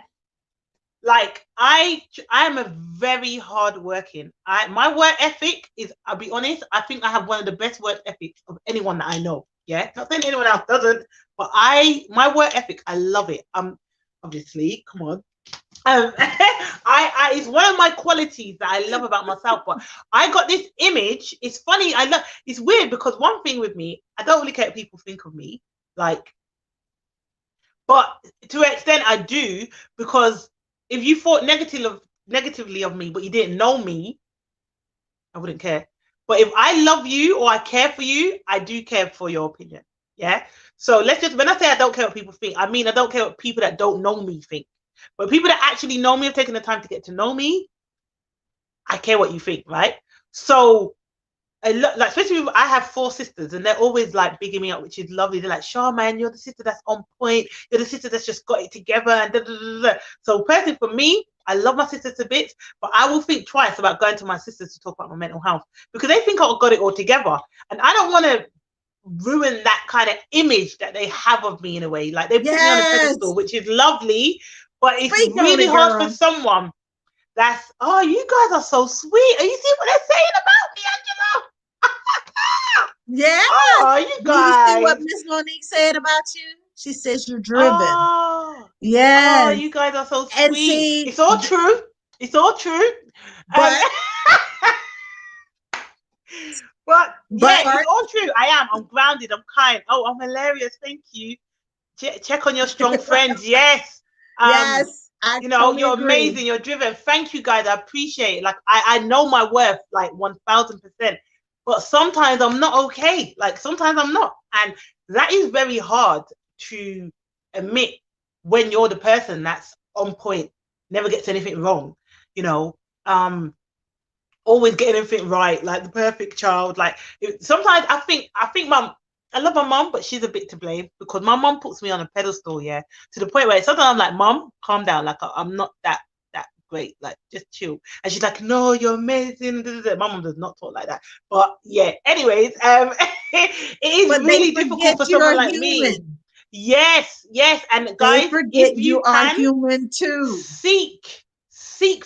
Like I am a very hard working. My work ethic is, I'll be honest, I think I have one of the best work ethics of anyone that I know. Yeah, not saying anyone else doesn't, but my work ethic, I love it. Obviously, come on. I it's one of my qualities that I love about myself. But I got this image. It's funny. It's weird because one thing with me, I don't really care what people think of me. Like, but to an extent, I do, because if you thought negatively of me, but you didn't know me, I wouldn't care. But if I love you or I care for you, I do care for your opinion. Yeah. So when I say I don't care what people think, I mean I don't care what people that don't know me think. But people that actually know me have taken the time to get to know me, I care what you think, right? So like, especially I have 4 sisters and they're always like bigging me up, which is lovely. They're like, "Sure, man, you're the sister that's on point. You're the sister that's just got it together." And da, da, da, da. So personally for me, I love my sisters a bit, but I will think twice about going to my sisters to talk about my mental health because they think I've got it all together, and I don't want to ruin that kind of image that they have of me in a way. Like they put me on a pedestal, which is lovely, but it's Speak really it, hard girl. for someone that's, "Oh, you guys are so sweet. Are you see what they're saying about me, Angela?" Yes. Oh, you Do you see what guys. Miss Monique said about you? She says you're driven. Oh, Yes. you guys are so And sweet. see, It's all true. It's all true. Um, but but yeah, it's but all true. I'm grounded. I'm kind. Oh, I'm hilarious. Thank you. Check on your strong friends. Yes. yes, I totally You're agree. amazing. You're driven. Thank you, guys. I appreciate it. Like, I know my worth, like 1000%. But sometimes I'm not okay. Like, sometimes I'm not. And that is very hard to admit when you're the person that's on point, never gets anything wrong, you know. Always getting everything right, like the perfect child. Like, sometimes I think I love my mum, but she's a bit to blame because my mum puts me on a pedestal, yeah, to the point where sometimes I'm like, "Mum, calm down. Like, I'm not that great. Like, just chill." And she's like, "No, you're amazing." My mum does not talk like that. But yeah, anyways, it is But they really difficult forget for you're someone like me. human. Yes, yes. And They guys, forget if you you are can, human too. seek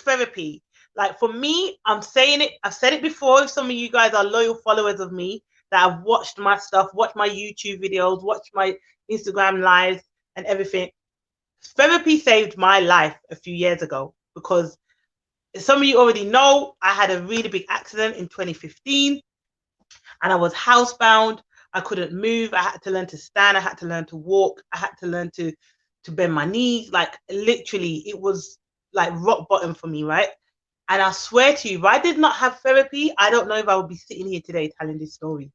therapy. Like, for me, I'm saying it, I've said it before. If some of you guys are loyal followers of me that have watched my stuff, watched my YouTube videos, watched my Instagram lives and everything, therapy saved my life a few years ago because some of you already know I had a really big accident in 2015 and I was housebound. I couldn't move. I had to learn to stand. I had to learn to walk. I had to learn to bend my knees. Like, literally, it was like rock bottom for me, right? And I swear to you, if I did not have therapy, I don't know if I would be sitting here today telling this story.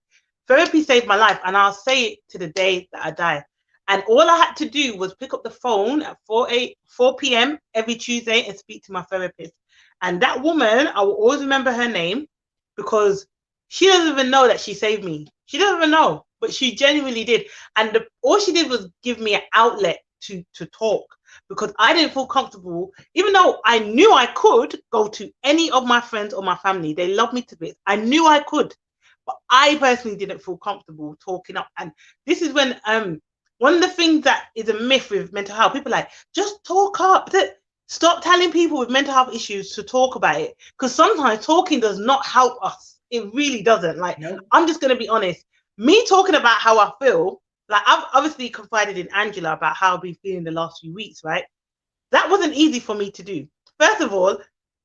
Therapy saved my life, and I'll say it to the day that I die. And all I had to do was pick up the phone at 4 p.m. every Tuesday and speak to my therapist. And that woman, I will always remember her name because she doesn't even know that she saved me. She doesn't even know, but she genuinely did. And all she did was give me an outlet to talk because I didn't feel comfortable, even though I knew I could go to any of my friends or my family. They love me to bits. I knew I could, but I personally didn't feel comfortable talking up. And this is when one of the things that is a myth with mental health, people are like, just talk up. Stop telling people with mental health issues to talk about it, because sometimes talking does not help us. It really doesn't. Like, nope. I'm just going to be honest. Me talking about how I feel, like, I've obviously confided in Angela about how I've been feeling the last few weeks, right? That wasn't easy for me to do. First of all,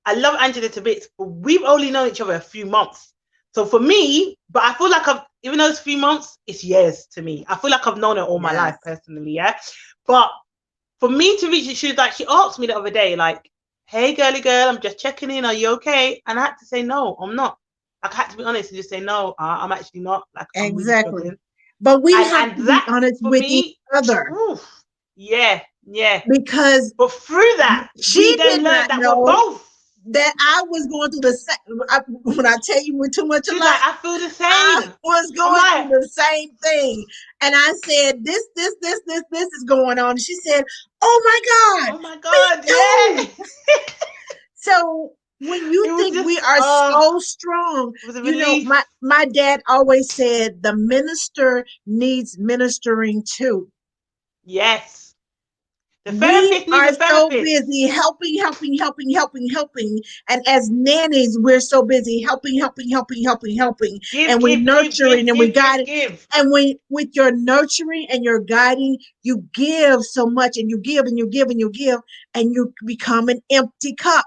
I love Angela to bits, but we've only known each other a few months. So for me, but I feel like even though it's 3 months, it's years to me. I feel like I've known her all my life personally, yeah? But for me to reach it, she asked me the other day, like, "Hey, girly girl, I'm just checking in. Are you okay?" And I had to say, no, I'm not. Like, I had to be honest and just say, no, I'm actually not. Like, I'm really struggling. But we have to And be that honest for with each me, other oof, yeah, yeah. because But through that, we she then did not learned that we're know both. that I was going through the same. When I tell you we're too much She's like, alike, I feel the I same. was I'm going through like, the same thing. And I said, this is going on. And she said, oh my God, oh my me God, too. yeah. So when you It was think we just, are so strong, it was a you know, relief. my dad always said the minister needs ministering too. Yes. The We therapist needs are a so therapist. busy helping. And as nannies, we're so busy helping. Give, And we're give, give, nurturing give, and we give, give, guiding. give. And when with your nurturing and your guiding, you give so much and you give and you give and you give, and you become an empty cup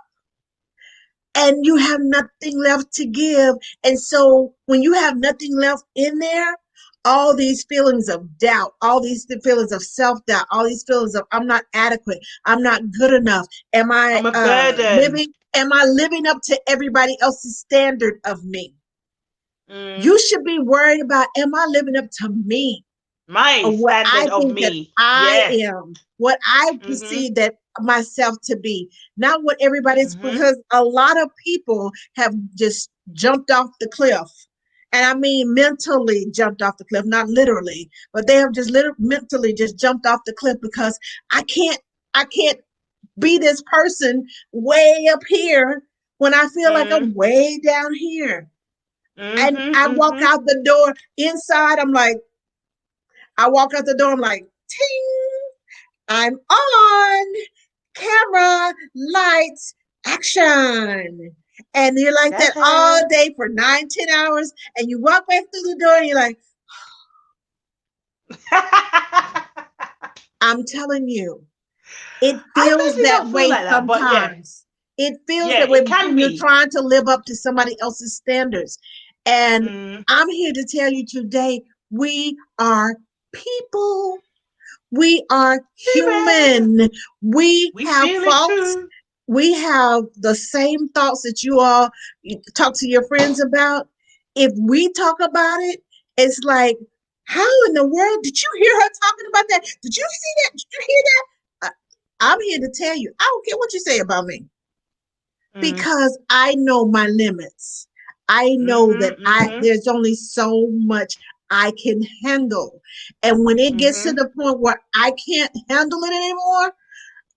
and you have nothing left to give. And so when you have nothing left in there, all these feelings of doubt, all these feelings of self-doubt, all these feelings of I'm not adequate, I'm not good enough, I'm a burden. am I living up to everybody else's standard of me? Mm, You should be worried about, am I living up to me? my Of what I standard of think that me. I Yeah. am, what I Mm-hmm. perceive that myself to be, not what everybody's, Mm-hmm. because a lot of people have just jumped off the cliff. And I mean mentally jumped off the cliff, not literally, but they have just mentally just jumped off the cliff because I can't, I can't be this person way up here when I feel like Mm-hmm. I'm way down here. And Mm-hmm. I walk Mm-hmm. out the door inside, I walk out the door, I'm like, ting, I'm on, camera, lights, action. And you're like that all Ta-da. day for 9, 10 hours. And you walk back through the door and you're like, I'm telling you, it I feels personally that don't feel way like that, but yeah. sometimes. It feels Yeah, that way it can when you're be. trying to live up to somebody else's standards. And Mm, I'm here to tell you today, we are people. We are human. human. We We have feel it faults. too. We have the same thoughts that you all talk to your friends about. If we talk about it, it's like, how in the world did you hear her talking about that? Did you see that? Did you hear that? I'm here to tell you, I don't care what you say about me Mm, because I know my limits. I know that mm-hmm. Mm-hmm. there's only so much I can handle. And when it gets to Mm-hmm. the point where I can't handle it anymore,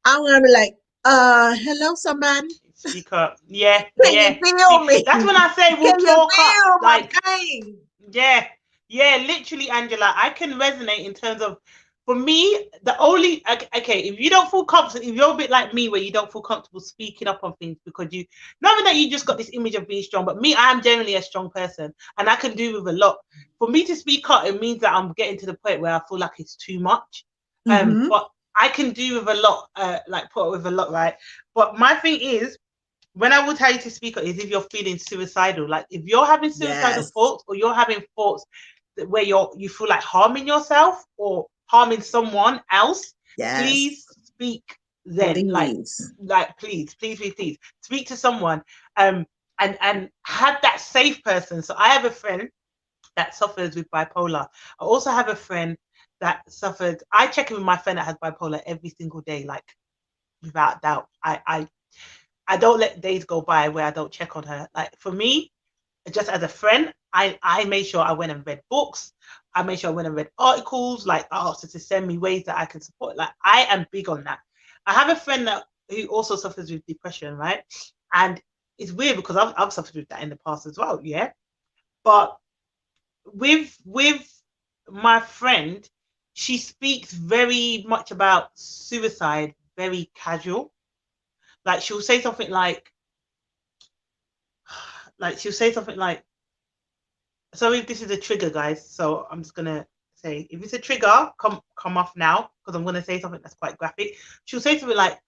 I'm gonna be like, hello somebody. Speak up. Yeah, Can you yeah. feel Speak. me? That's when I say we'll Can you talk up. feel my Like, pain? yeah, yeah, literally, Angela. I can resonate in terms of, for me, the only okay, if you don't feel comfortable, if you're a bit like me, where you don't feel comfortable speaking up on things because you, not that you just got this image of being strong, but me, I am generally a strong person and I can do with a lot. For me to speak up, it means that I'm getting to the point where I feel like it's too much. Mm-hmm. But I can do with a lot, like put up with a lot, right? But my thing is, when I will tell you to speak up is if you're feeling suicidal. Like if you're having suicidal Yes. thoughts or you're having thoughts where you feel like harming yourself or harming someone else, Yes. please speak then. Please. Please speak to someone. And have that safe person. So I have a friend that suffers with bipolar. I also have a friend that suffered. I check in with my friend that has bipolar every single day, like without doubt. I don't let days go by where I don't check on her. Like for me, just as a friend, I made sure I went and read books. I made sure I went and read articles. Like I asked her to send me ways that I can support. Like I am big on that. I have a friend that who also suffers with depression, right? And it's weird because I've suffered with that in the past as well, yeah. But with my friend, she speaks very much about suicide, very casual. Like she'll say something like she'll say something like, so if this is a trigger, guys, so I'm just gonna say if it's a trigger, come off now because I'm gonna say something that's quite graphic. She'll say something like,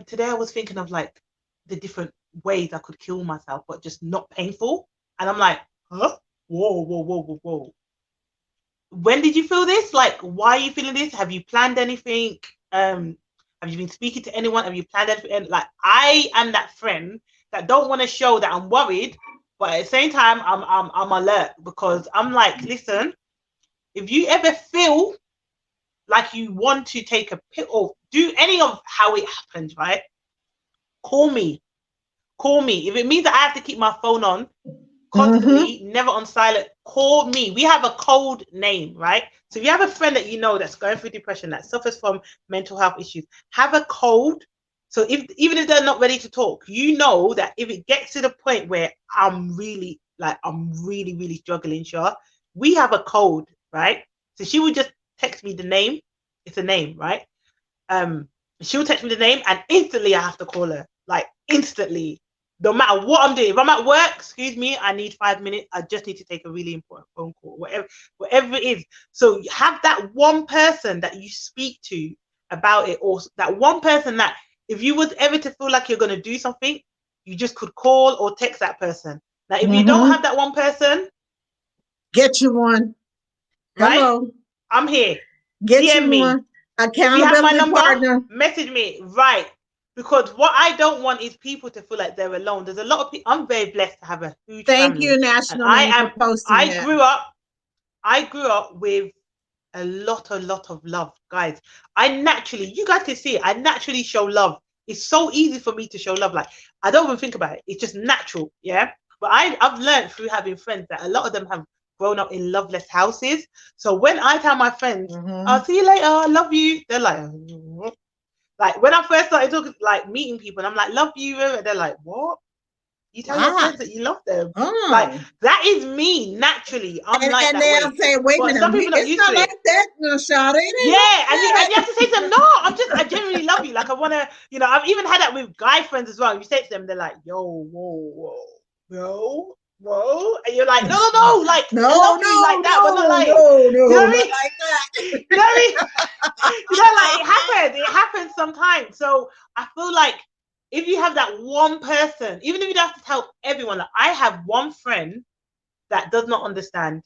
today I was thinking of like the different ways I could kill myself, but just not painful. And I'm like, huh? Whoa, whoa, whoa, whoa, whoa. When did you feel this? Like, why are you feeling this? Have you planned anything? Have you been speaking to anyone? Have you planned anything? Like, I am that friend that don't want to show that I'm worried, but at the same time, I'm alert because I'm like, listen, if you ever feel like you want to take a pill or do any of how it happened, right? Call me. If it means that I have to keep my phone on constantly, never on silent, call me. We have a code name, right? So if you have a friend that you know that's going through depression, that suffers from mental health issues, have a code. So even if they're not ready to talk, you know that if it gets to the point where I'm really struggling, sure, we have a code, right? So she would just text me the name. It's a name, right? She'll text me the name and instantly I have to call her, like instantly, no matter what I'm doing. If I'm at work, excuse me, I need 5 minutes. I just need to take a really important phone call, whatever it is. So have that one person that you speak to about it, or that one person that if you was ever to feel like you're going to do something, you just could call or text that person. Now, if you don't have that one person, get you one. Right? Hello. I'm here. Get DM you me. one. If you have my Accountability number, partner. message me. Right. Because what I don't want is people to feel like they're alone. There's a lot of people. I'm very blessed to have a huge Thank family. you, And National Nanny, for posting I that. grew up with a lot of love, guys. You guys can see it. I naturally show love. It's so easy for me to show love. Like, I don't even think about it. It's just natural. Yeah. But I've learned through having friends that a lot of them have grown up in loveless houses. So when I tell my friends, I'll see you later, I love you, they're like when I first started talking, like meeting people, and I'm like, love you, and they're like, what? You tell your friends that you love them? Like, that is me naturally. I'm and, like and that they'll way. say, wait a minute, some people are not it's used not to like it. that, no, Shawty. Yeah, and you have to say to them, no, I genuinely love you. Like, I want to, I've even had that with guy friends as well. You say to them, they're like, yo, whoa, and you're like, no, like, no, I love you like that, but not like, no, you know what I mean? not like that. You know what I mean? Like, it happens sometimes. So I feel like if you have that one person, even if you don't have to tell everyone, like, I have one friend that does not understand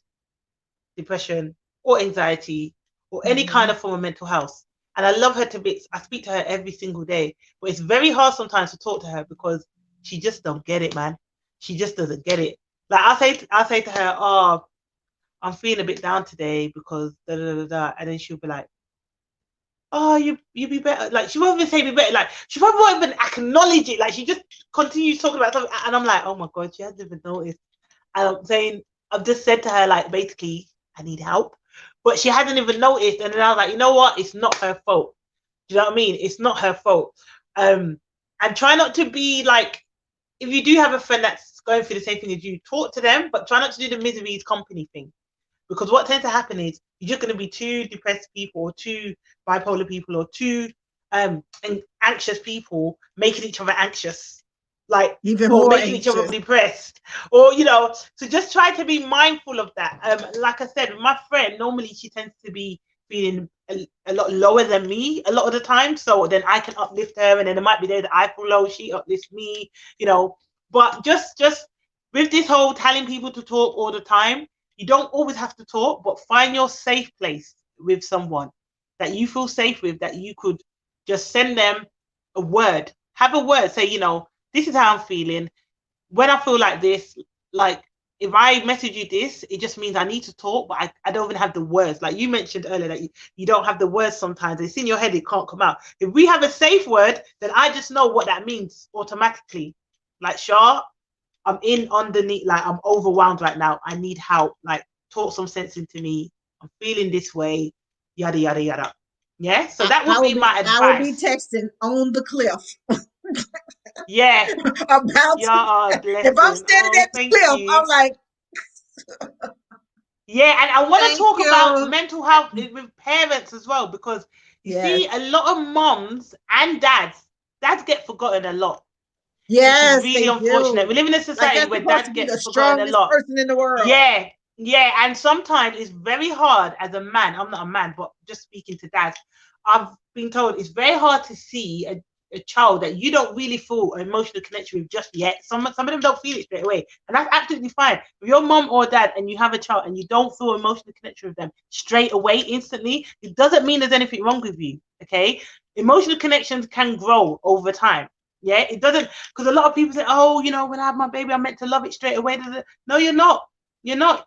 depression or anxiety or any kind of form of mental health. And I love her to bits. I speak to her every single day, but it's very hard sometimes to talk to her because she just don't get it, man. She just doesn't get it. Like, I'll say to her, oh, I'm feeling a bit down today because da da da da, and then she'll be like, oh, you be better. Like, she won't even say be better. Like, she probably won't even acknowledge it. Like, she just continues talking about something, and I'm like, oh my god, she hasn't even noticed. And I've just said to her, like, basically, I need help, but she hasn't even noticed. And then I was like, you know what? It's not her fault. Do you know what I mean? It's not her fault. And try not to be like, if you do have a friend that's going through the same thing as you, talk to them, but try not to do the misery is company thing. Because what tends to happen is you're just going to be two depressed people or two bipolar people or two anxious people making each other anxious, like, even or more making anxious. each other depressed, or so just try to be mindful of that. Like I said, my friend, normally she tends to be feeling a lot lower than me a lot of the time, so then I can uplift her, and then there might be days that I feel low, she uplifts me, but just with this whole telling people to talk all the time, you don't always have to talk, but find your safe place with someone that you feel safe with, that you could just send them a word. Have a word. Say, this is how I'm feeling. When I feel like this, like, if I message you this, it just means I need to talk, but I don't even have the words. Like you mentioned earlier, that you don't have the words sometimes. It's in your head, it can't come out. If we have a safe word, then I just know what that means automatically. Like, Shah, I'm in underneath, like, I'm overwhelmed right now. I need help. Like, talk some sense into me. I'm feeling this way. Yada, yada, yada. Yeah. So that would be my advice. I will be texting on the cliff. Yeah. About if I'm standing at the cliff, I'm like, yeah, and I want to talk about mental health with parents as well, because you see, a lot of moms and dads get forgotten a lot. Yes, which is really unfortunate. We live in a society where dads get forgotten a lot. Person in the world. Yeah, and sometimes it's very hard as a man. I'm not a man, but just speaking to dads, I've been told it's very hard to see a child that you don't really feel an emotional connection with just yet. Some of them don't feel it straight away, and that's absolutely fine. If you're mom or dad and you have a child and you don't feel emotional connection with them straight away, instantly, it doesn't mean there's anything wrong with you. Okay, emotional connections can grow over time. Yeah, it doesn't, because a lot of people say, oh, when I have my baby, I'm meant to love it straight away. No, you're not. You're not.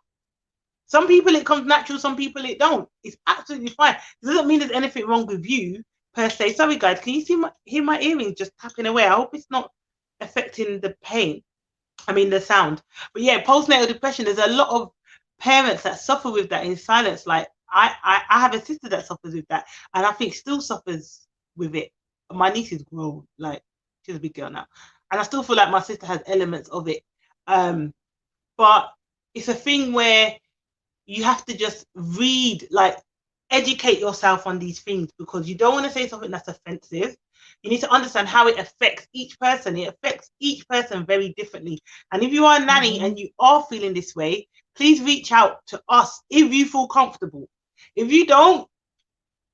Some people it comes natural, some people it don't. It's absolutely fine. It doesn't mean there's anything wrong with you per se. Sorry guys, can you hear my earrings just tapping away? I hope it's not affecting the pain. I mean the sound. But yeah, postnatal depression, there's a lot of parents that suffer with that in silence. Like I have a sister that suffers with that, and I think still suffers with it. My niece is grown, like she's a big girl now, and I still feel like my sister has elements of it. But it's a thing where you have to just read, like educate yourself on these things, because you don't want to say something that's offensive. You need to understand how it affects each person. It affects each person very differently. And if you are a nanny and you are feeling this way, please reach out to us if you feel comfortable. If you don't,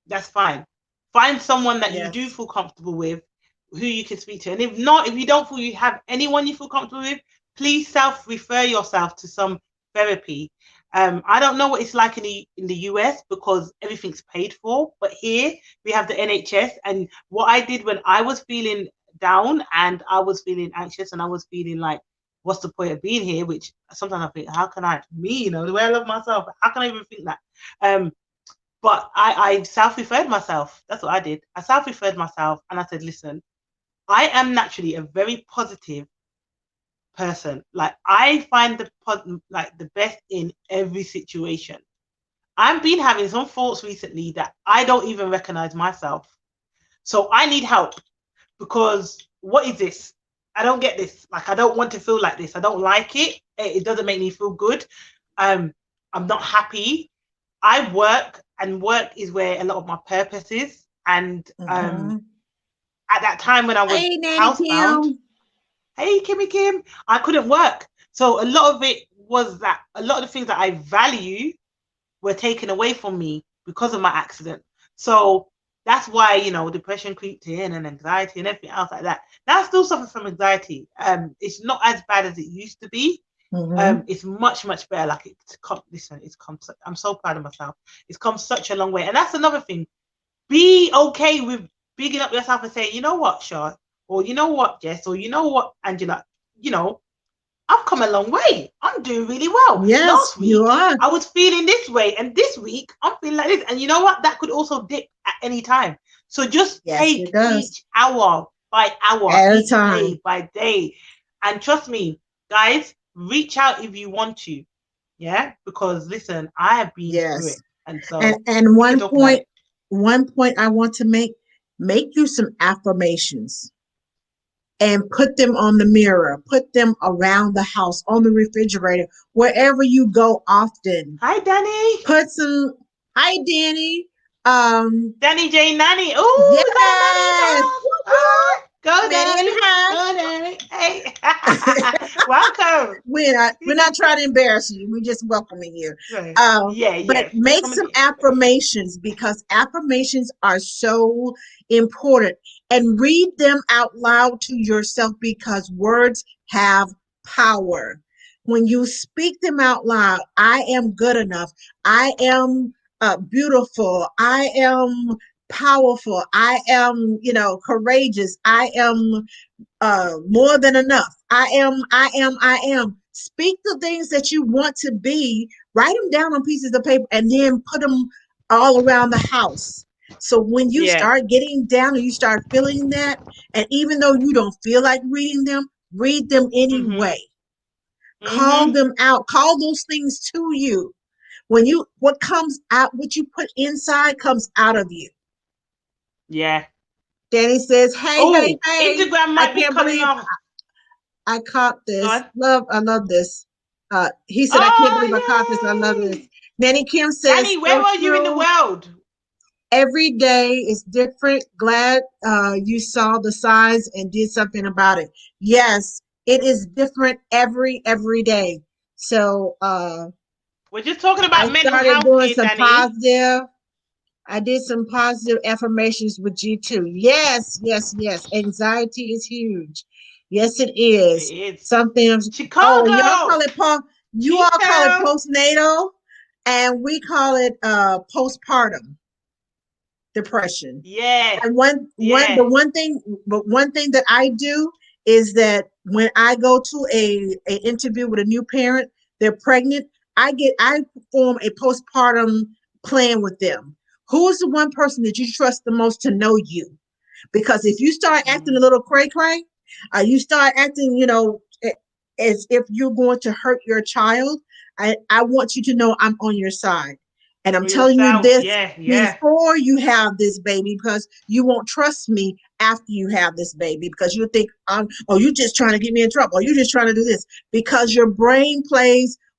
that's fine. Find someone that you do feel comfortable with, who you can speak to. And if not, if you don't feel you have anyone you feel comfortable with, please self-refer yourself to some therapy. I don't know what it's like in the US because everything's paid for, but here we have the NHS. And what I did when I was feeling down and I was feeling anxious and I was feeling like, what's the point of being here? Which sometimes I think, how can I, me, you know, the way I love myself, how can I even think that? But I self-referred myself. That's what I did. I self-referred myself and I said, listen, I am naturally a very positive person. Like I find the best in every situation. I've been having some thoughts recently that I don't even recognize myself. So I need help, because what is this? I don't get this. Like I don't want to feel like this. I don't like it. It doesn't make me feel good. I'm not happy. I work, and work is where a lot of my purpose is. And at that time when I was housebound, hey Kimmy Kim, I couldn't work. So a lot of it was that a lot of the things that I value were taken away from me because of my accident. So that's why, you know, depression creeped in and anxiety and everything else like that. Now I still suffer from anxiety. It's not as bad as it used to be. It's much better. Like I'm so proud of myself. It's come such a long way. And that's another thing. Be okay with bigging up yourself and saying, you know what, Shar, or you know what, Jess, or you know what, Angela, you know, I've come a long way. I'm doing really well. Yes, last week you are. I was feeling this way, and this week I'm feeling like this. And you know what? That could also dip at any time. So just take each hour by hour, each day by day. And trust me, guys, reach out if you want to. Yeah, because listen, I have been through it. And so and one point I want to make you some affirmations and put them on the mirror, put them around the house, on the refrigerator, wherever you go often. Hi, Danny. Hi, Danny. Danny J. Nanny. Oh, yes. Go, Danny. Go, Danny. Hey. Welcome. We're not trying to embarrass you. We're just welcoming you. Right. But make some affirmations, because affirmations are so important. And read them out loud to yourself, because words have power. When you speak them out loud, I am good enough. I am beautiful. I am powerful. I am, courageous. I am more than enough. I am. Speak the things that you want to be, write them down on pieces of paper, and then put them all around the house. So when you start getting down and you start feeling that, and even though you don't feel like reading them, read them anyway. Call them out. Call those things to you. What comes out, what you put inside comes out of you. Yeah. Danny says, hey. Instagram might be coming off. I caught this. I love this. He said, I can't believe I caught this. I love this. Nanny Kim says, Danny, where are you in the world? Every day is different. Glad you saw the signs and did something about it. Yes, it is different every day. So we're just talking about mental health. I started doing some positive. I did some positive affirmations with G2. Yes. Anxiety is huge. Yes, it is. It is. Something of Chicago. Y'all call it postnatal, and we call it postpartum depression. Yeah. And one thing that I do is that when I go to a interview with a new parent, they're pregnant, I form a postpartum plan with them. Who's the one person that you trust the most to know you? Because if you start acting a little cray cray, you start acting, as if you're going to hurt your child, I want you to know I'm on your side. And I'm For telling you yourself. this Yeah, yeah. before you have this baby, because you won't trust me after you have this baby, because you think, oh, you're just trying to get me in trouble, or you're just trying to do this, because your brain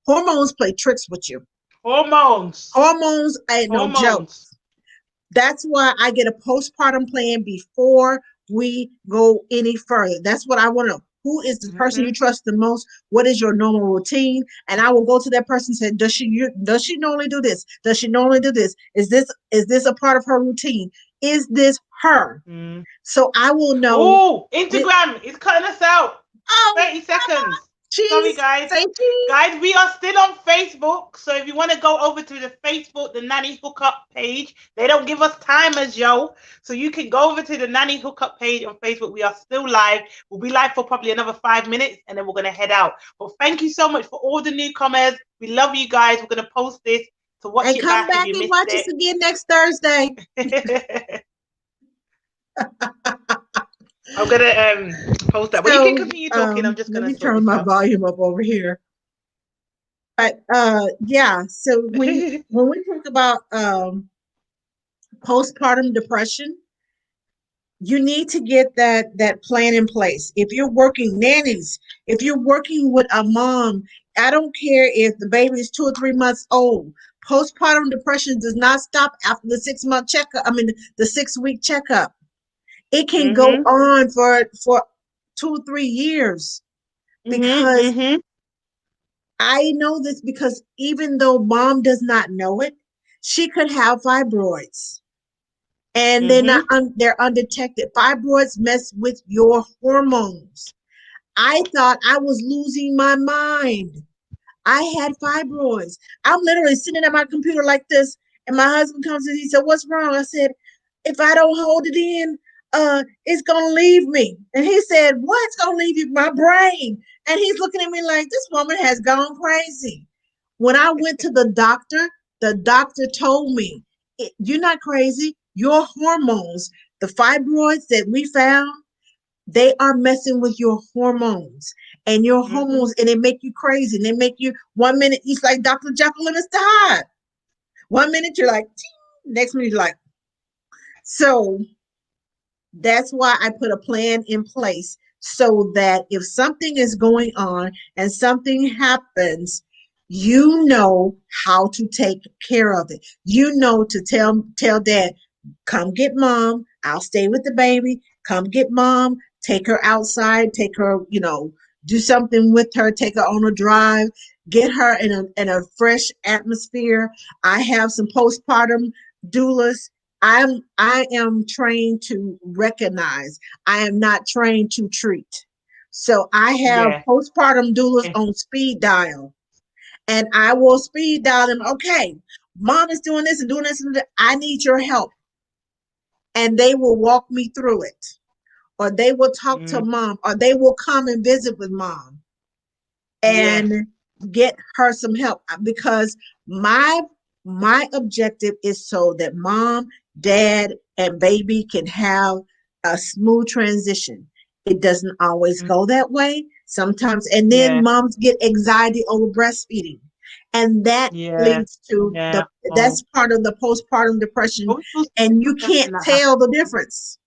hormones play tricks with you. Hormones. Hormones ain't no joke. Hormones. That's why I get a postpartum plan before we go any further. That's what I want to know. Who is the person you trust the most? What is your normal routine? And I will go to that person and say, does she normally do this? Does she normally do this? Is this a part of her routine? Is this her? So I will know. Oh, Instagram is cutting us out. Oh, 30 seconds. Sorry, cheese. guys. Say cheese. Guys, we are still on Facebook. So if you want to go over to the Facebook, the Nanny Hookup page, they don't give us timers, yo. So you can go over to the Nanny Hookup page on Facebook. We are still live. We'll be live for probably another 5 minutes and then we're going to head out. But thank you so much for all the newcomers. We love you guys. We're going to post this to watch And it come back if back you and missed watch us again next Thursday. I'm gonna post that. But you can continue talking. I'm just let gonna me sort turn this my out. volume up over here. But yeah, so when we talk about postpartum depression, you need to get that plan in place. If you're working nannies, if you're working with a mom, I don't care if the baby is 2 or 3 months old. Postpartum depression does not stop after the 6-month checkup. I mean, the 6-week checkup. It can go on for 2 or 3 years, because I know this, because even though mom does not know it, she could have fibroids, and they're undetected. Fibroids mess with your hormones. I thought I was losing my mind. I had fibroids. I'm literally sitting at my computer like this, and my husband comes in. He said, "What's wrong?" I said, "If I don't hold it in, it's gonna leave me." And he said, "What's gonna leave you?" "My brain." And he's looking at me like, this woman has gone crazy. When I went to the doctor told me, "You're not crazy. Your hormones, the fibroids that we found, they are messing with your hormones, and your hormones, and they make you crazy. And they make you, 1 minute it's like Dr. Jekyll and Mr. Hyde. 1 minute you're like, next minute you're like." So that's why I put a plan in place, so that if something is going on and something happens, you know how to take care of it. You know to tell dad, "Come get mom. I'll stay with the baby. Come get mom. Take her outside. Take her, do something with her. Take her on a drive. Get her in a fresh atmosphere." I have some postpartum doulas. I am trained to recognize. I am not trained to treat. So I have postpartum doulas on speed dial, and I will speed dial them. "Okay, mom is doing this and doing this and that. I need your help." And they will walk me through it, or they will talk to mom, or they will come and visit with mom and get her some help, because my objective is so that mom, dad, and baby can have a smooth transition. It doesn't always go that way sometimes, and then moms get anxiety over breastfeeding, and that leads to that's part of the postpartum depression, and you can't tell the difference.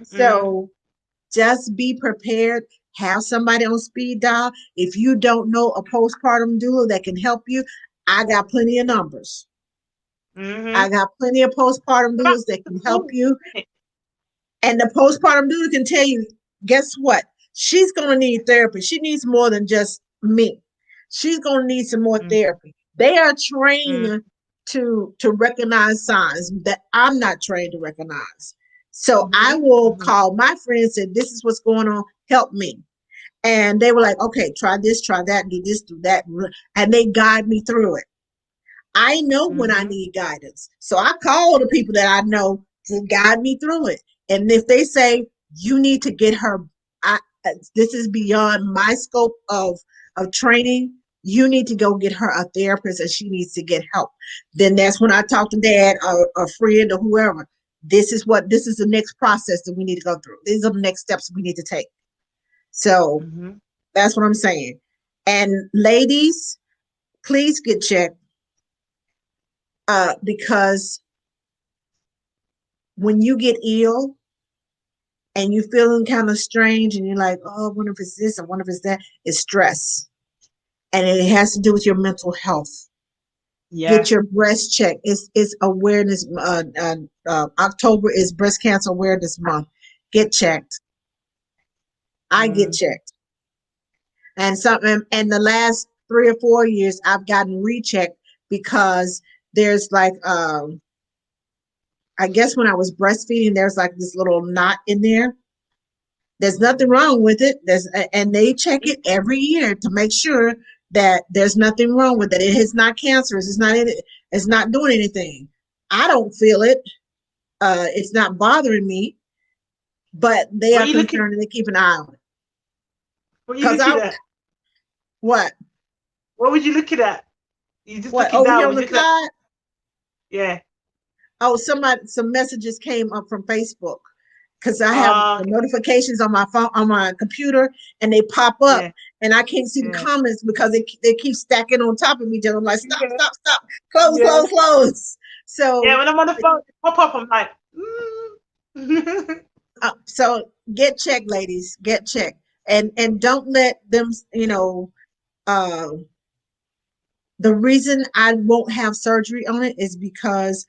So just be prepared. Have somebody on speed dial. If you don't know a postpartum doula that can help you, I got plenty of numbers. I got plenty of postpartum doulas that can help you. And the postpartum doula can tell you, guess what? She's going to need therapy. She needs more than just me. She's going to need some more therapy. They are trained to recognize signs that I'm not trained to recognize. So I will call my friends and say, "This is what's going on. Help me." And they were like, "Okay, try this, try that, do this, do that." And they guide me through it. I know when I need guidance. So I call the people that I know to guide me through it. And if they say, "You need to get her," this is beyond my scope of training. you need to go get her a therapist and she needs to get help. Then that's when I talk to dad or a friend or whoever. This is the next process that we need to go through. These are the next steps we need to take. So that's what I'm saying. And ladies, please get checked because when you get ill and you're feeling kind of strange and you're like, oh, I wonder if it's this, I wonder if it's that, it's stress. And it has to do with your mental health. Yeah. Get your breast checked. It's awareness. October is Breast Cancer Awareness Month. Get checked. I get checked. And something, and the last 3 or 4 years, I've gotten rechecked because there's like, I guess when I was breastfeeding, there's like this little knot in there. There's nothing wrong with it. And they check it every year to make sure that there's nothing wrong with it. It is not cancerous. It's not doing anything. I don't feel it. It's not bothering me, but they are concerned and they keep an eye on it. What are you looking at? What? What were you looking at? You just what? Looking down. Here on the side? Yeah. Oh, some messages came up from Facebook because I have the notifications on my phone, on my computer, and they pop up, and I can't see the comments because they keep stacking on top of each other. I'm like, stop, close. So when I'm on the phone, pop up. I'm like, so get checked, ladies. Get checked, and don't let them. The reason I won't have surgery on it is because,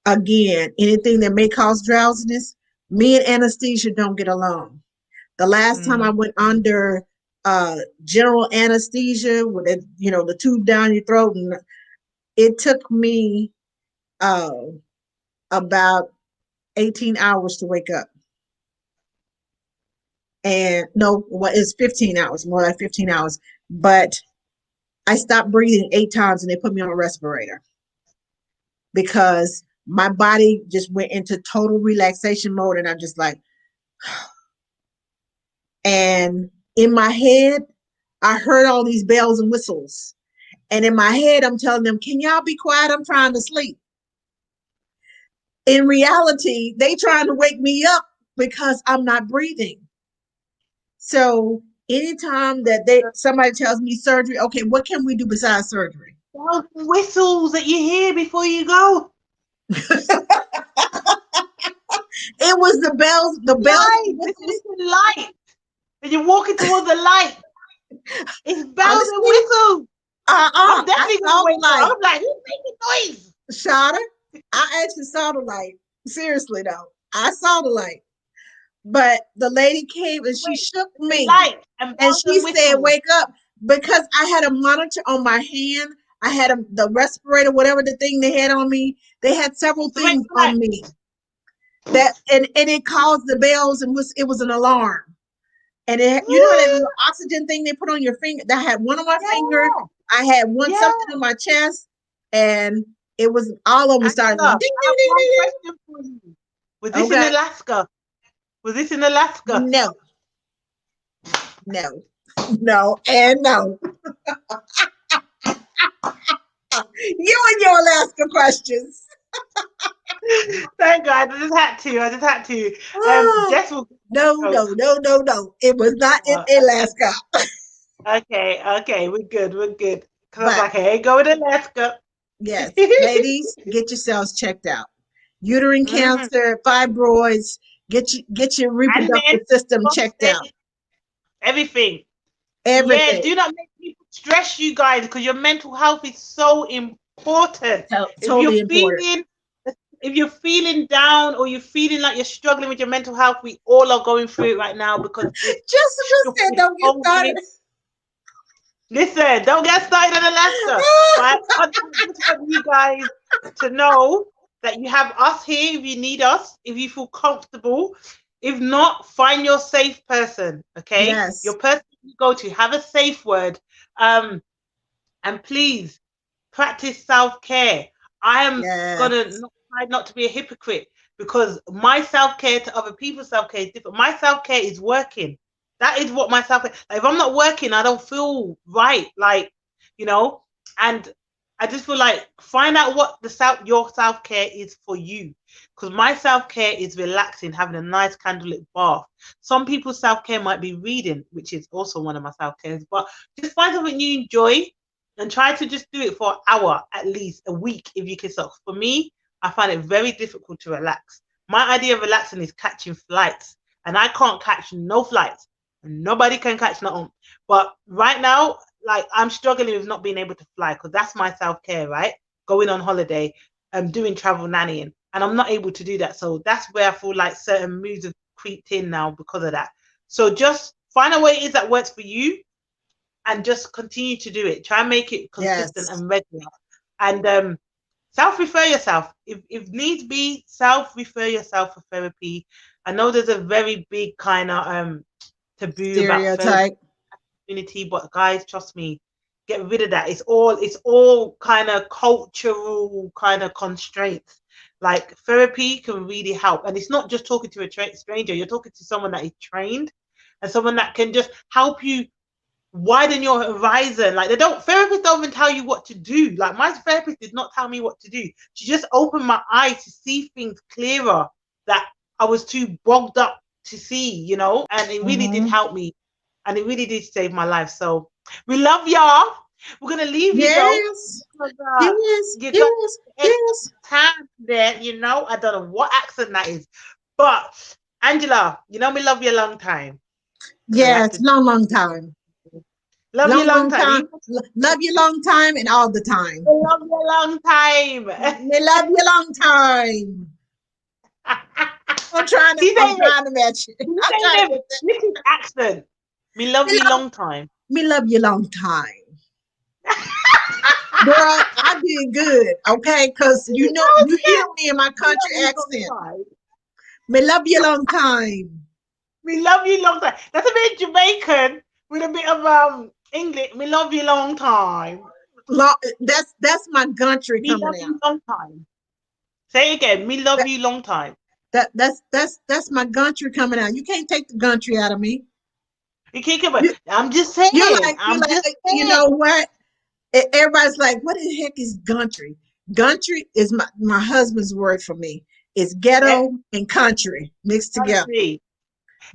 again, anything that may cause drowsiness, me and anesthesia don't get along. The last time I went under general anesthesia with the tube down your throat, and it took me about 18 hours to wake up. And no, it's 15 hours, more like 15 hours. But I stopped breathing 8 times and they put me on a respirator because my body just went into total relaxation mode, and I'm just like, and in my head, I heard all these bells and whistles. And in my head, I'm telling them, can y'all be quiet? I'm trying to sleep. In reality, they trying to wake me up because I'm not breathing. So anytime that somebody tells me surgery, okay, what can we do besides surgery? Those whistles that you hear before you go. It was the bells. This is the light. And you're walking towards the light. It's bells and whistles. I'm definitely gonna wake up. I'm like, who's making noise? Shada, I actually saw the light. Seriously though, I saw the light. But the lady came and she shook me and she said, wake up, because I had a monitor on my hand. I had the respirator, whatever the thing they had on me. They had several things on me and it caused the bells, and it was an alarm. And that little oxygen thing they put on your finger. I had one on my finger. I had one something on my chest, and it was all of them started going ding, ding, ding, ding, ding. Was this in Alaska? Was this in Alaska? No, and no. You and your Alaska questions. Thank God, I just had to. Jess will... No. It was not in Alaska. Okay, we're good. Because I was like, hey, go to Alaska. Yes, ladies, get yourselves checked out. Uterine cancer, fibroids, get your reproductive system checked out. Everything. Yeah, do not make people stress you guys, because your mental health is so important. Totally important. If you're feeling down or you're feeling like you're struggling with your mental health, we all are going through it right now, because Jessica said, don't get started. Listen, don't get started in Alaska. Right? I just want you guys to know that you have us here if you need us, if you feel comfortable. If not, find your safe person, okay? Yes. Your person you go to, have a safe word. And please practice self-care. I am gonna try not to be a hypocrite, because my self-care to other people's self-care is different. My self-care is working. That is what my self-care. Like, if I'm not working, I don't feel right. Like, you know. And I just feel like find out what your self-care is for you. Because my self-care is relaxing, having a nice candlelit bath. Some people's self-care might be reading, which is also one of my self-cares. But just find something you enjoy and try to just do it for an hour at least a week if you can. So for me, I find it very difficult to relax. My idea of relaxing is catching flights, and I can't catch no flights. Nobody can catch nothing. But right now, like I'm struggling with not being able to fly because that's my self-care, right? Going on holiday, doing travel nannying, and I'm not able to do that. So that's where I feel like certain moods have creeped in now because of that. So just find a way it is that works for you and just continue to do it. Try and make it consistent Yes. and regular. And self-refer yourself. If needs be, self-refer yourself for therapy. I know there's a very big kind of taboo about therapy Stereotype. community, but guys, trust me, get rid of that. It's all kind of cultural kind of constraints. Like therapy can really help, and it's not just talking to a stranger. You're talking to someone that is trained and someone that can just help you widen your horizon. Like therapists don't even tell you what to do. Like my therapist did not tell me what to do. She just opened my eyes to see things clearer that I was too bogged up to see, and it really did help me. And it really did save my life. So we love y'all. We're gonna leave you though. Yes. Because, Yes. you got Yes. extra Yes. time there, I don't know what accent that is. But Angela, we love you a long time. And I like Yes. to Long time. love you a long Long time. time. Love you long time and all the time. I love you a long time. Me love you long time. I'm trying to See, I'm say it. trying to match it. You I'm say trying to them. get that. British accent. We love Me you love, long time. me love you long time. Girl, I did good, okay? Because you hear me in my We country love you long accent. time. Me love you long time. We love you long time. That's a bit Jamaican with a bit of English. We love you long time. That's my country Me coming love out. you long time. Say it again. Me love That, you long time. that's my country coming out. You can't take the country out of me. You can't come. You I'm just you're saying. like I'm just you saying. know what? Everybody's like, what the heck is country? Country is my husband's word for me. It's Yeah, ghetto and country mixed together. country.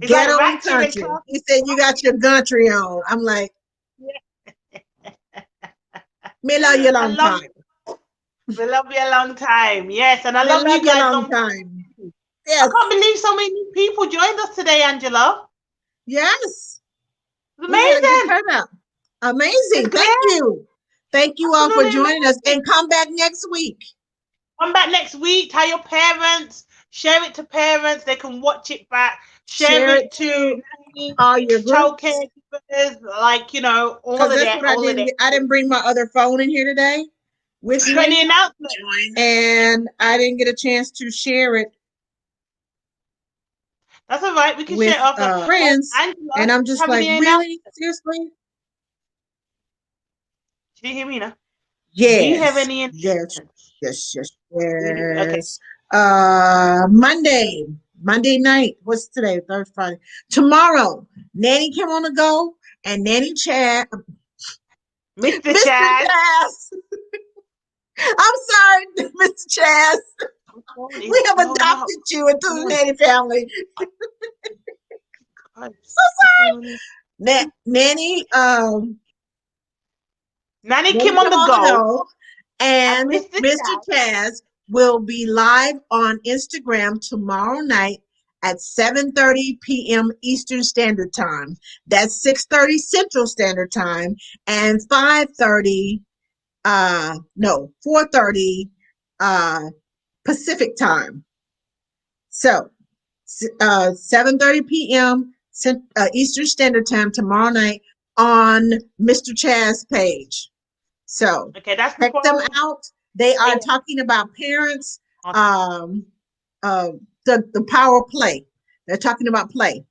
It's like Ghetto and ratchet and country. class. He said you got your country on. I'm like, me love you I long love time. we love you a long time. Yes, and I Me love love you you guys long long time. time. I Yes. can't believe so many people joined us today, Angela. Yes. It's We had a good amazing. turnout. It's Amazing. great. Thank you. Thank you all for Absolutely joining us amazing. and come back next week. Come back next week. Tell your parents. Share it to parents. They can watch it back. Share Share it it to to all your nannies, groups. childcare givers, all Because of that's that, what I all of didn't that. get. I didn't bring my other phone in here today with Any me. announcement? And I didn't get a chance to share it That's all right. We can share with it after. friends. Angela, And I'm do you just have like, any announcement? really? Seriously? Did you hear me now? Do you have Yes. any Yes. announcements? Yes. Yes. You do. Okay. Yes. Monday night. What's today? Third Friday. Tomorrow, Nanny came on the go and Nanny Chad, Mr. Mr. Chaz. Chaz. I'm sorry, Mr. Chaz. My phone is We have blowing up. adopted you into Come the on. Nanny family. God, So what's sorry. going on here? Nanny, Nanny Nanny Kim on come the on the go. go, And and Mr. Mr. Chaz. Chaz will be live on Instagram tomorrow night at 7:30 p.m. Eastern Standard Time. That's 6:30 Central Standard Time and 5:30 no, 4:30 Pacific Time. So 7:30 p.m. Eastern Standard Time tomorrow night on Mr. Chaz's page. So Okay, that's check them 12 out. They are a.m. talking about parents, um, the power of play. They're talking about play.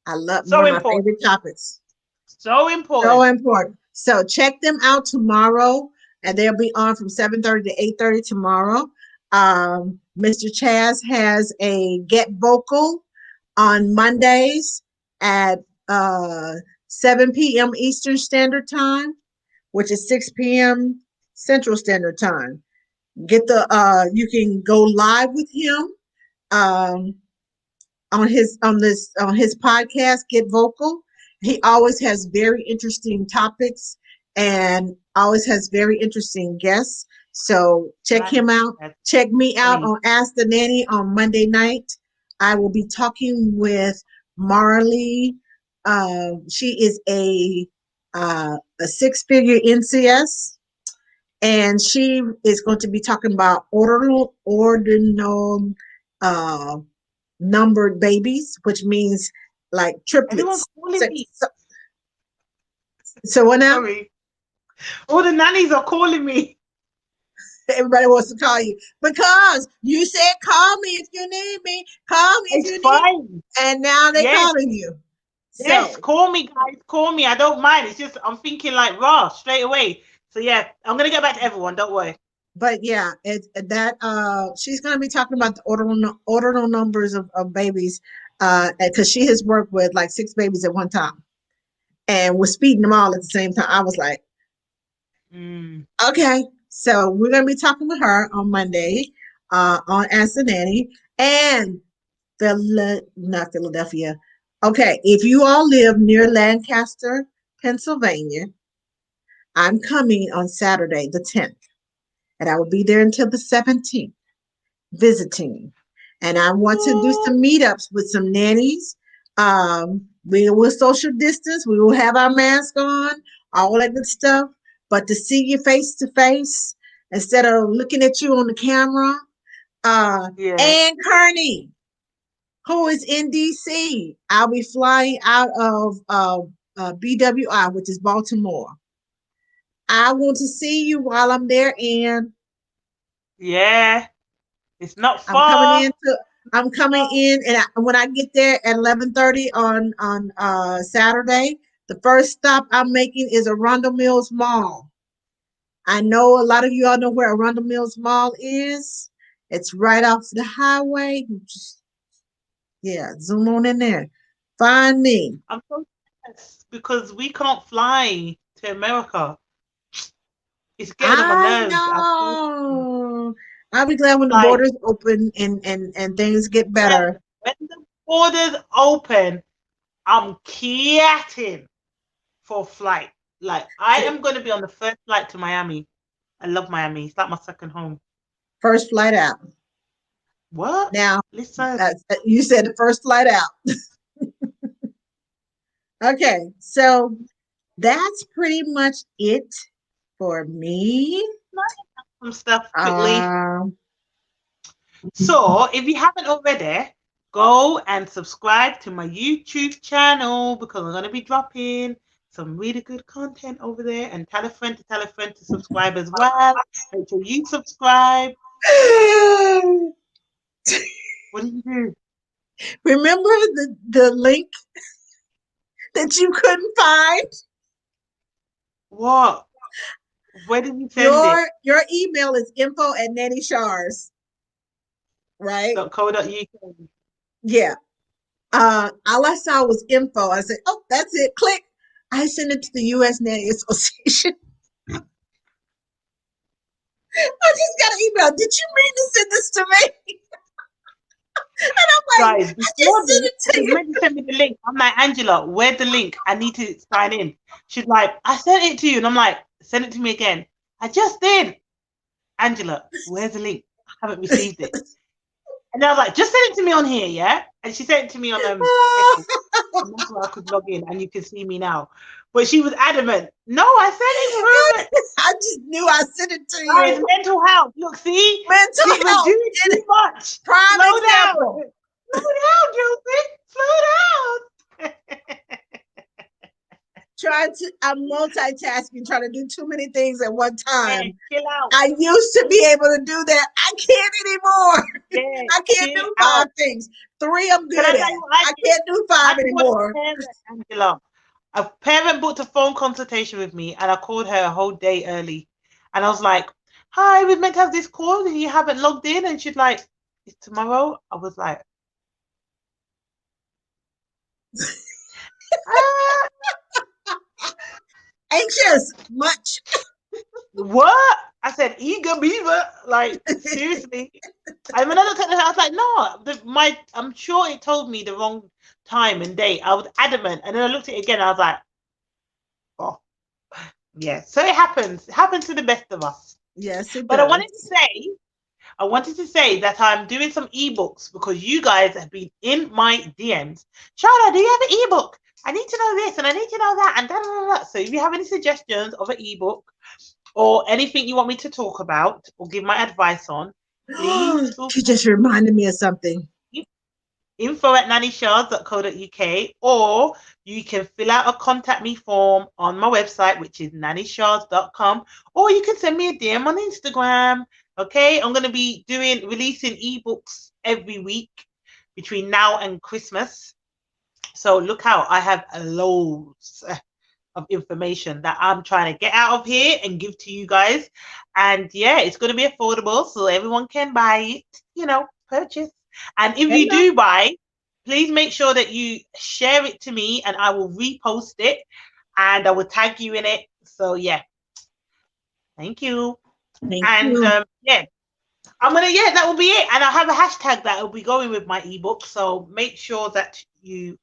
I love So one of my important. favorite topics. So So important. important. So check them out tomorrow, and they'll be on from 7:30 to 8:30 tomorrow. Mr. Chaz has a Get Vocal on Mondays at 7 p.m. Eastern Standard Time. which is 6 p.m. Central Standard Time. Get the you can go live with him um, on his podcast, Get Vocal. He always has very interesting topics and always has very interesting guests. So check Right. him out. That's Check me out funny. on Ask the Nanny on Monday night. I will be talking with Marley. She is a six-figure NCS, and she is going to be talking about ordinal uh, numbered babies, which means like Everyone's triplets. calling me. So what now? Sorry. All the nannies are calling me. Everybody wants to call you because you said call me if you need me. Call me if It's you need me. fine. And now they're Yes. calling you. Yes, So, call me, guys. Call me. I don't mind. It's just I'm thinking like raw straight away. So yeah, I'm gonna get back to everyone. Don't worry. but yeah, she's going to be talking about the ordinal numbers of babies, because she has worked with like 6 babies at one time and was feeding them all at the same time. I was like, okay. So we're going to be talking with her on Monday, on Ask the Nanny, and not Philadelphia. Okay, if you all live near Lancaster, Pennsylvania, I'm coming on Saturday, the 10th, and I will be there until the 17th, visiting. And I want to do some meetups with some nannies. We will social distance. We will have our mask on, all that good stuff. But to see you face to face instead of looking at you on the camera. Yeah. And Kearney, who is in DC. I'll be flying out of BWI, which is Baltimore. I want to see you while I'm there, and Yeah. It's not I'm far. coming in, and when I get there at 11:30 on Saturday, the first stop I'm making is Arundel Mills Mall. I know a lot of you all know where Arundel Mills Mall is. It's right off the highway. Yeah, zoom on in there. Find me. I'm so stressed because we can't fly to America. It's getting on my I nerves. know. I'll be glad when the Like borders open and things get better. when the borders open, I'm kiating for a flight. Like I am going to be on the first flight to Miami. I love Miami. It's like my second home. First flight out. What? Now, Listen. you said the first flight out. Okay, so that's pretty much it for me. Some stuff quickly. Um, So if you haven't already, go and subscribe to my YouTube channel because I'm going to be dropping some really good content over there, and tell a friend to subscribe as well. Make sure you subscribe. What did you do? remember the link that you couldn't find? What? Where did you send it? Your email is info@Nanny Sharz, right? .co.uk. Yeah. All I saw was info. I said, oh, that's it. Click. I sent it to the U.S. Nanny Association. I just got an email. Did you mean to send this to me? And I'm like, Guys, I before just sent this, it to she was you. meant to send me the link. I'm like, Angela, where's the link? I need to sign in. She's like, I sent it to you. And I'm like, send it to me again. I just did. Angela, where's the link? I haven't received it. And I was like, just send it to me on here, yeah? And she sent it to me on Facebook. And that's where I could log in and you can see me now. But she was adamant. No, I sent it through. I just knew I sent it to Guys, you. mental health. Look, see? Mental We're health. doing too much. Prime Slow example. down. Slow down, Josie. Slow down. I'm multitasking, trying to do too many things at one time. Hey, chill out. I used to be able to do that. I can't anymore. Yeah, I can't do 5 things. 3 I'm good Can I at. tell you what I can't do 5 I called anymore. a parent, Angela. A parent booked a phone consultation with me, and I called her a whole day early. And I was like, hi, we're meant to have this call, and you haven't logged in. And she's like, it's tomorrow. I was like, Anxious, much. What? I said, eager beaver. Like, seriously. I mean, I looked at it, I was like, no, I'm sure it told me the wrong time and date. I was adamant. And then I looked at it again, I was like, oh, yeah. So it happens. It happens to the best of us. Yes, it But does. I wanted to say that I'm doing some ebooks because you guys have been in my DMs. Shana, do you have an ebook? I need to know this and I need to know that and da, da, da, da. So if you have any suggestions of an ebook or anything you want me to talk about or give my advice on, please feel You just reminded me of something. free. info@nannysharz.co.uk, or you can fill out a contact me form on my website, which is nannysharz.com, or you can send me a DM on Instagram. Okay, I'm going to be releasing ebooks every week between now and Christmas. So look out, I have loads of information that I'm trying to get out of here and give to you guys. And yeah, it's going to be affordable so everyone can buy it, purchase. And if you do buy, please make sure that you share it to me and I will repost it and I will tag you in it. So yeah, thank you. Thank And you. yeah, that will be it. And I have a hashtag that will be going with my ebook. So make sure that you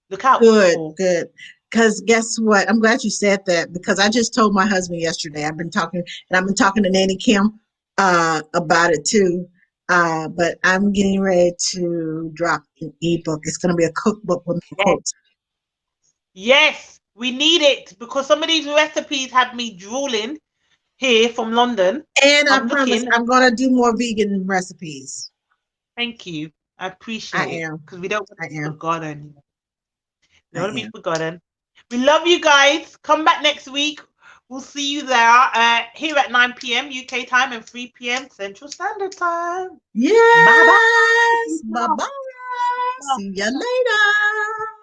look out. Good. Because guess what? I'm glad you said that because I just told my husband yesterday. I've been talking to Nanny Kim about it too. But I'm getting ready to drop an ebook. It's going to be a cookbook with Yes. quotes. Yes, we need it because some of these recipes have me drooling here from London. And I I'm promise looking. I'm going to do more vegan recipes. Thank you. I I appreciate it am. because we don't want I to be am. forgotten. We don't I want to be am. forgotten. We love you guys. Come back next week. We'll see you there here at 9 p.m. UK time and 3 p.m. Central Standard Time. Yes. Bye bye. Bye bye. See you later.